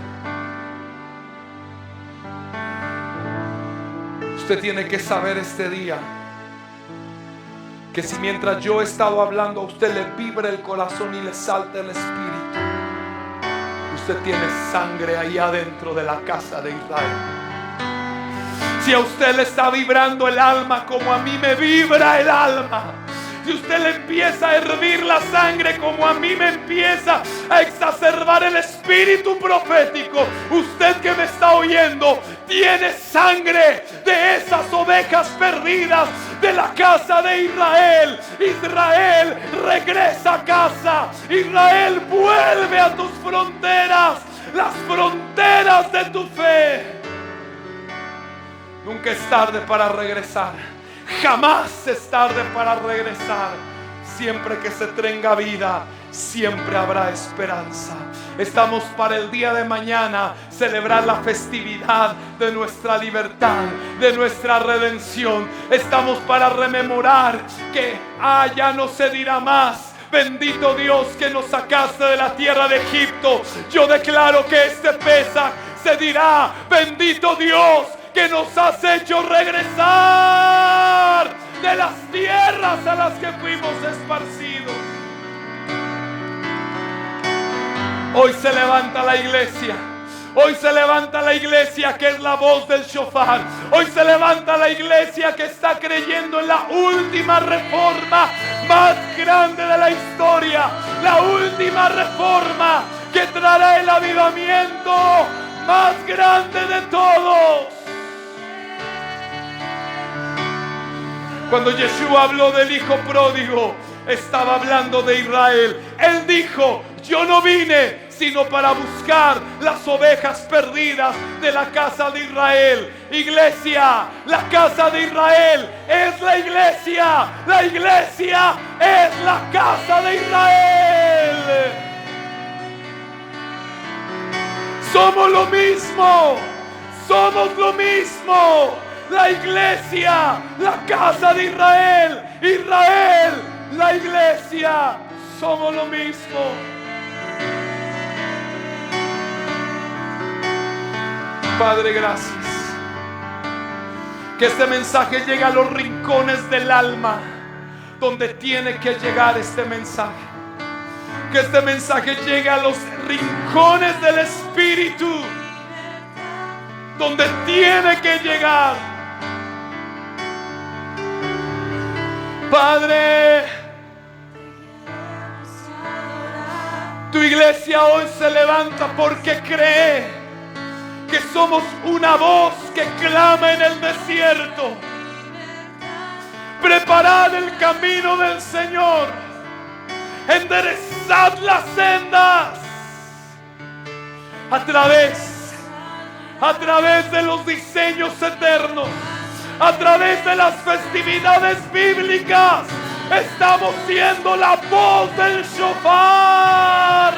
Usted tiene que saber este día Que si mientras yo he estado hablando a usted le vibra el corazón y le salta el espíritu, usted tiene sangre ahí adentro de la casa de Israel. Si a usted le está vibrando el alma como a mí me vibra el alma, si usted le empieza a hervir la sangre como a mí me empieza a exacerbar el espíritu profético, usted que me está oyendo tiene sangre de esas ovejas perdidas de la casa de Israel. Israel regresa a casa. Israel vuelve a tus fronteras, las fronteras de tu fe. Nunca es tarde para regresar. Jamás es tarde para regresar. Siempre que se tenga vida, siempre habrá esperanza. Estamos para el día de mañana celebrar la festividad de nuestra libertad, de nuestra redención. Estamos para rememorar que ya no se dirá más: bendito Dios que nos sacaste de la tierra de Egipto. Yo declaro que este Pesaj se dirá: bendito Dios que nos has hecho regresar de las tierras a las que fuimos esparcidos. Hoy se levanta la iglesia. Hoy se levanta la iglesia que es la voz del shofar. Hoy se levanta la iglesia que está creyendo en la última reforma más grande de la historia. La última reforma que traerá el avivamiento más grande de todos. Cuando Yeshua habló del hijo pródigo, estaba hablando de Israel. Él dijo: yo no vine sino para buscar las ovejas perdidas de la casa de Israel. Iglesia, la casa de Israel es la iglesia. La iglesia es la casa de Israel. Somos lo mismo. Somos lo mismo. La iglesia, la casa de Israel. Israel, la iglesia. Somos lo mismo. Padre, gracias. Que este mensaje llegue a los rincones del alma donde tiene que llegar este mensaje. Que este mensaje llegue a los rincones del espíritu donde tiene que llegar. Padre, tu iglesia hoy se levanta porque cree que somos una voz que clama en el desierto. Preparad el camino del Señor, enderezad las sendas. A través de los diseños eternos, a través de las festividades bíblicas, estamos siendo la voz del shofar.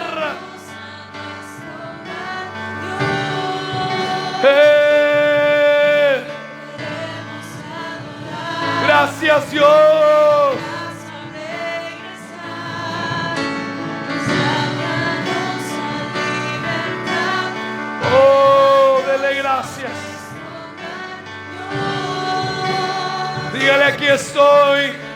Gracias, Dios. Oh, dele gracias. Dígale: aquí estoy.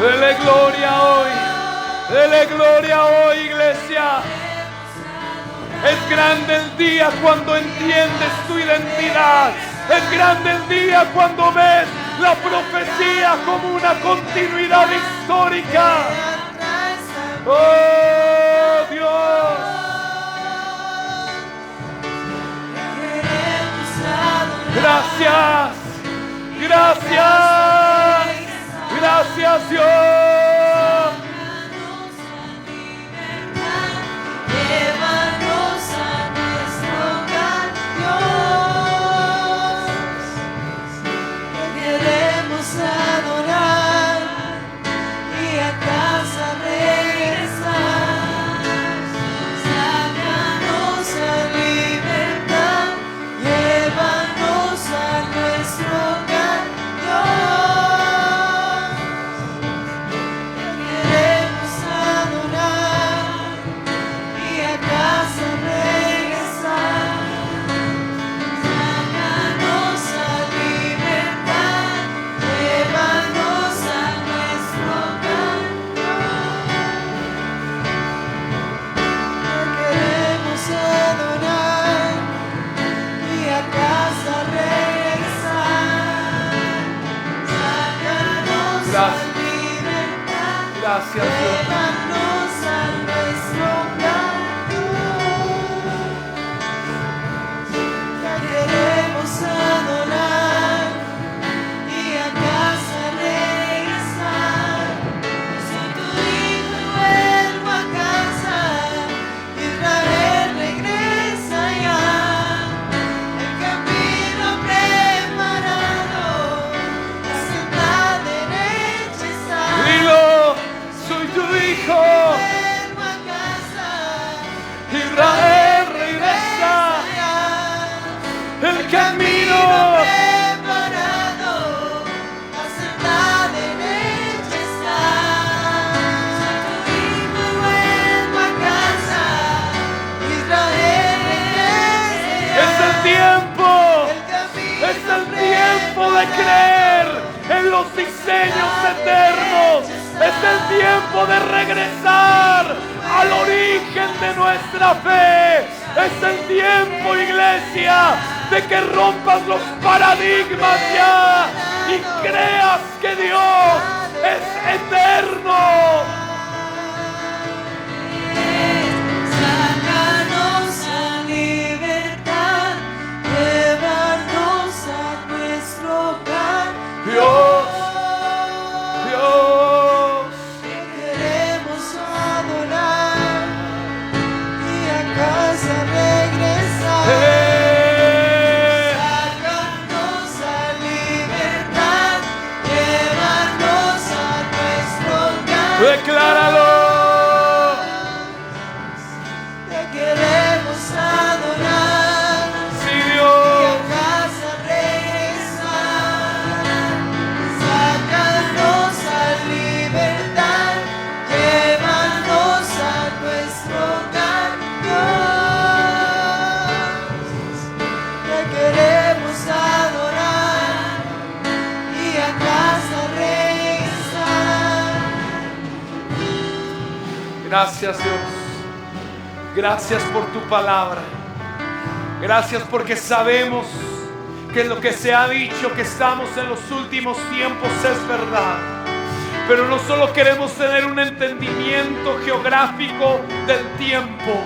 Dele gloria hoy. Dele gloria hoy, iglesia. Es grande el día cuando entiendes tu identidad. Es grande el día cuando ves la profecía como una continuidad histórica. Oh, Dios. Gracias. Gracias. Gracias, Dios. Llévanos a nuestro hogar, Dios. Te queremos adorar y a casa regresar. Sácanos a libertad, llévanos a nuestro hogar, Dios. Te queremos adorar y a casa regresar. Sácanos a libertad, llévanos a nuestro hogar. Te queremos adorar y a casa regresar. Sácanos a Gracias. libertad, Gracias, Dios. llévanos a nuestro hogar. Te queremos adorar y a casa regresar. Soy tu hijo y vuelvo a casa. Israel regresa ya. El camino preparado, la senda derecha está. Dilo, soy tu hijo. Vuelvo a casa. Israel regresa. El camino. Preparado, la senda derecha está. Soy tu hijo y vuelvo a casa. Israel regresa. Es el tiempo. El camino Es el tiempo de creer en los diseños eternos. Es el tiempo de regresar al origen de nuestra fe. Es el tiempo, iglesia, de que rompas los paradigmas ya y creas que Dios es eterno. Sácanos a libertad, llévanos a nuestro hogar. Dios, Dios. Te queremos adorar y a casa regresar. Sácanos a libertad, llévanos a nuestro hogar. Decláralo. Te queremos adorar Sí, y a Dios. casa regresar. Sácanos a libertad, llévanos a nuestro hogar, Dios. Te queremos adorar y a casa regresar. Gracias, Dios. Gracias por tu palabra. Gracias porque sabemos que lo que se ha dicho, que estamos en los últimos tiempos, es verdad. Pero no solo queremos tener un entendimiento geográfico del tiempo,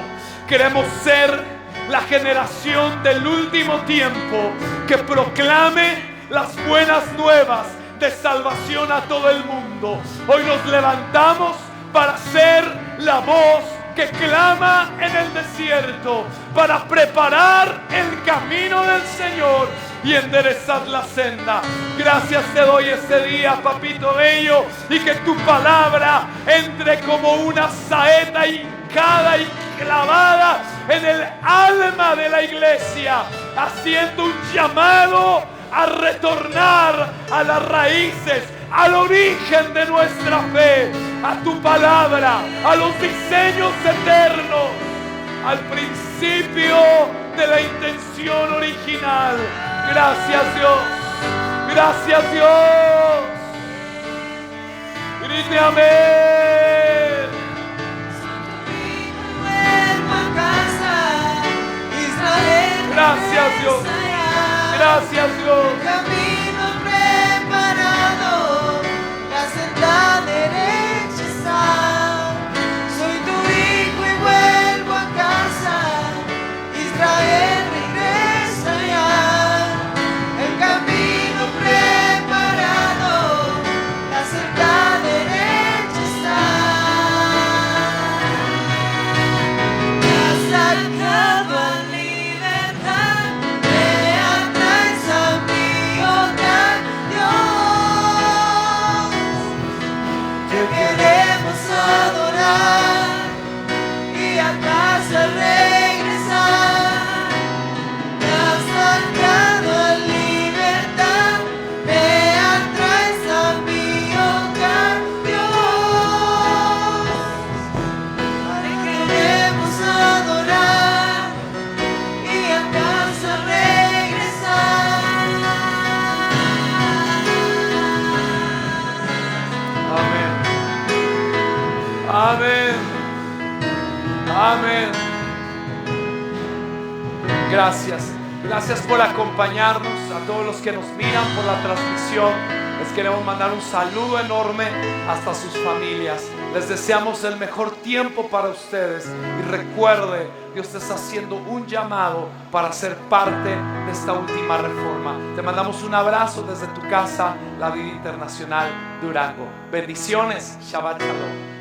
queremos ser la generación del último tiempo que proclame las buenas nuevas de salvación a todo el mundo. Hoy nos levantamos para ser la voz que clama en el desierto, para preparar el camino del Señor y enderezar la senda. Gracias te doy este día, papito bello, y que tu palabra entre como una saeta hincada y clavada en el alma de la iglesia, haciendo un llamado a retornar a las raíces, al origen de nuestra fe, a tu palabra, a los diseños eternos, al principio de la intención original. Gracias, Dios. Gracias, Dios. Grite amén. Vuelvo a casa, Israel. Gracias, Dios. Gracias, Dios. Camino preparado, la senda derecha está. Soy tu hijo y vuelvo a casa. Israel regresa ya. El camino preparado, la senda Amén. Gracias. Gracias por acompañarnos, a todos los que nos miran por la transmisión. Les queremos mandar un saludo enorme hasta sus familias. Les deseamos el mejor tiempo para ustedes. Y recuerde, Dios te está haciendo un llamado para ser parte de esta última reforma. Te mandamos un abrazo desde tu casa, La Vida Internacional Durango. Bendiciones. Shabbat Shalom.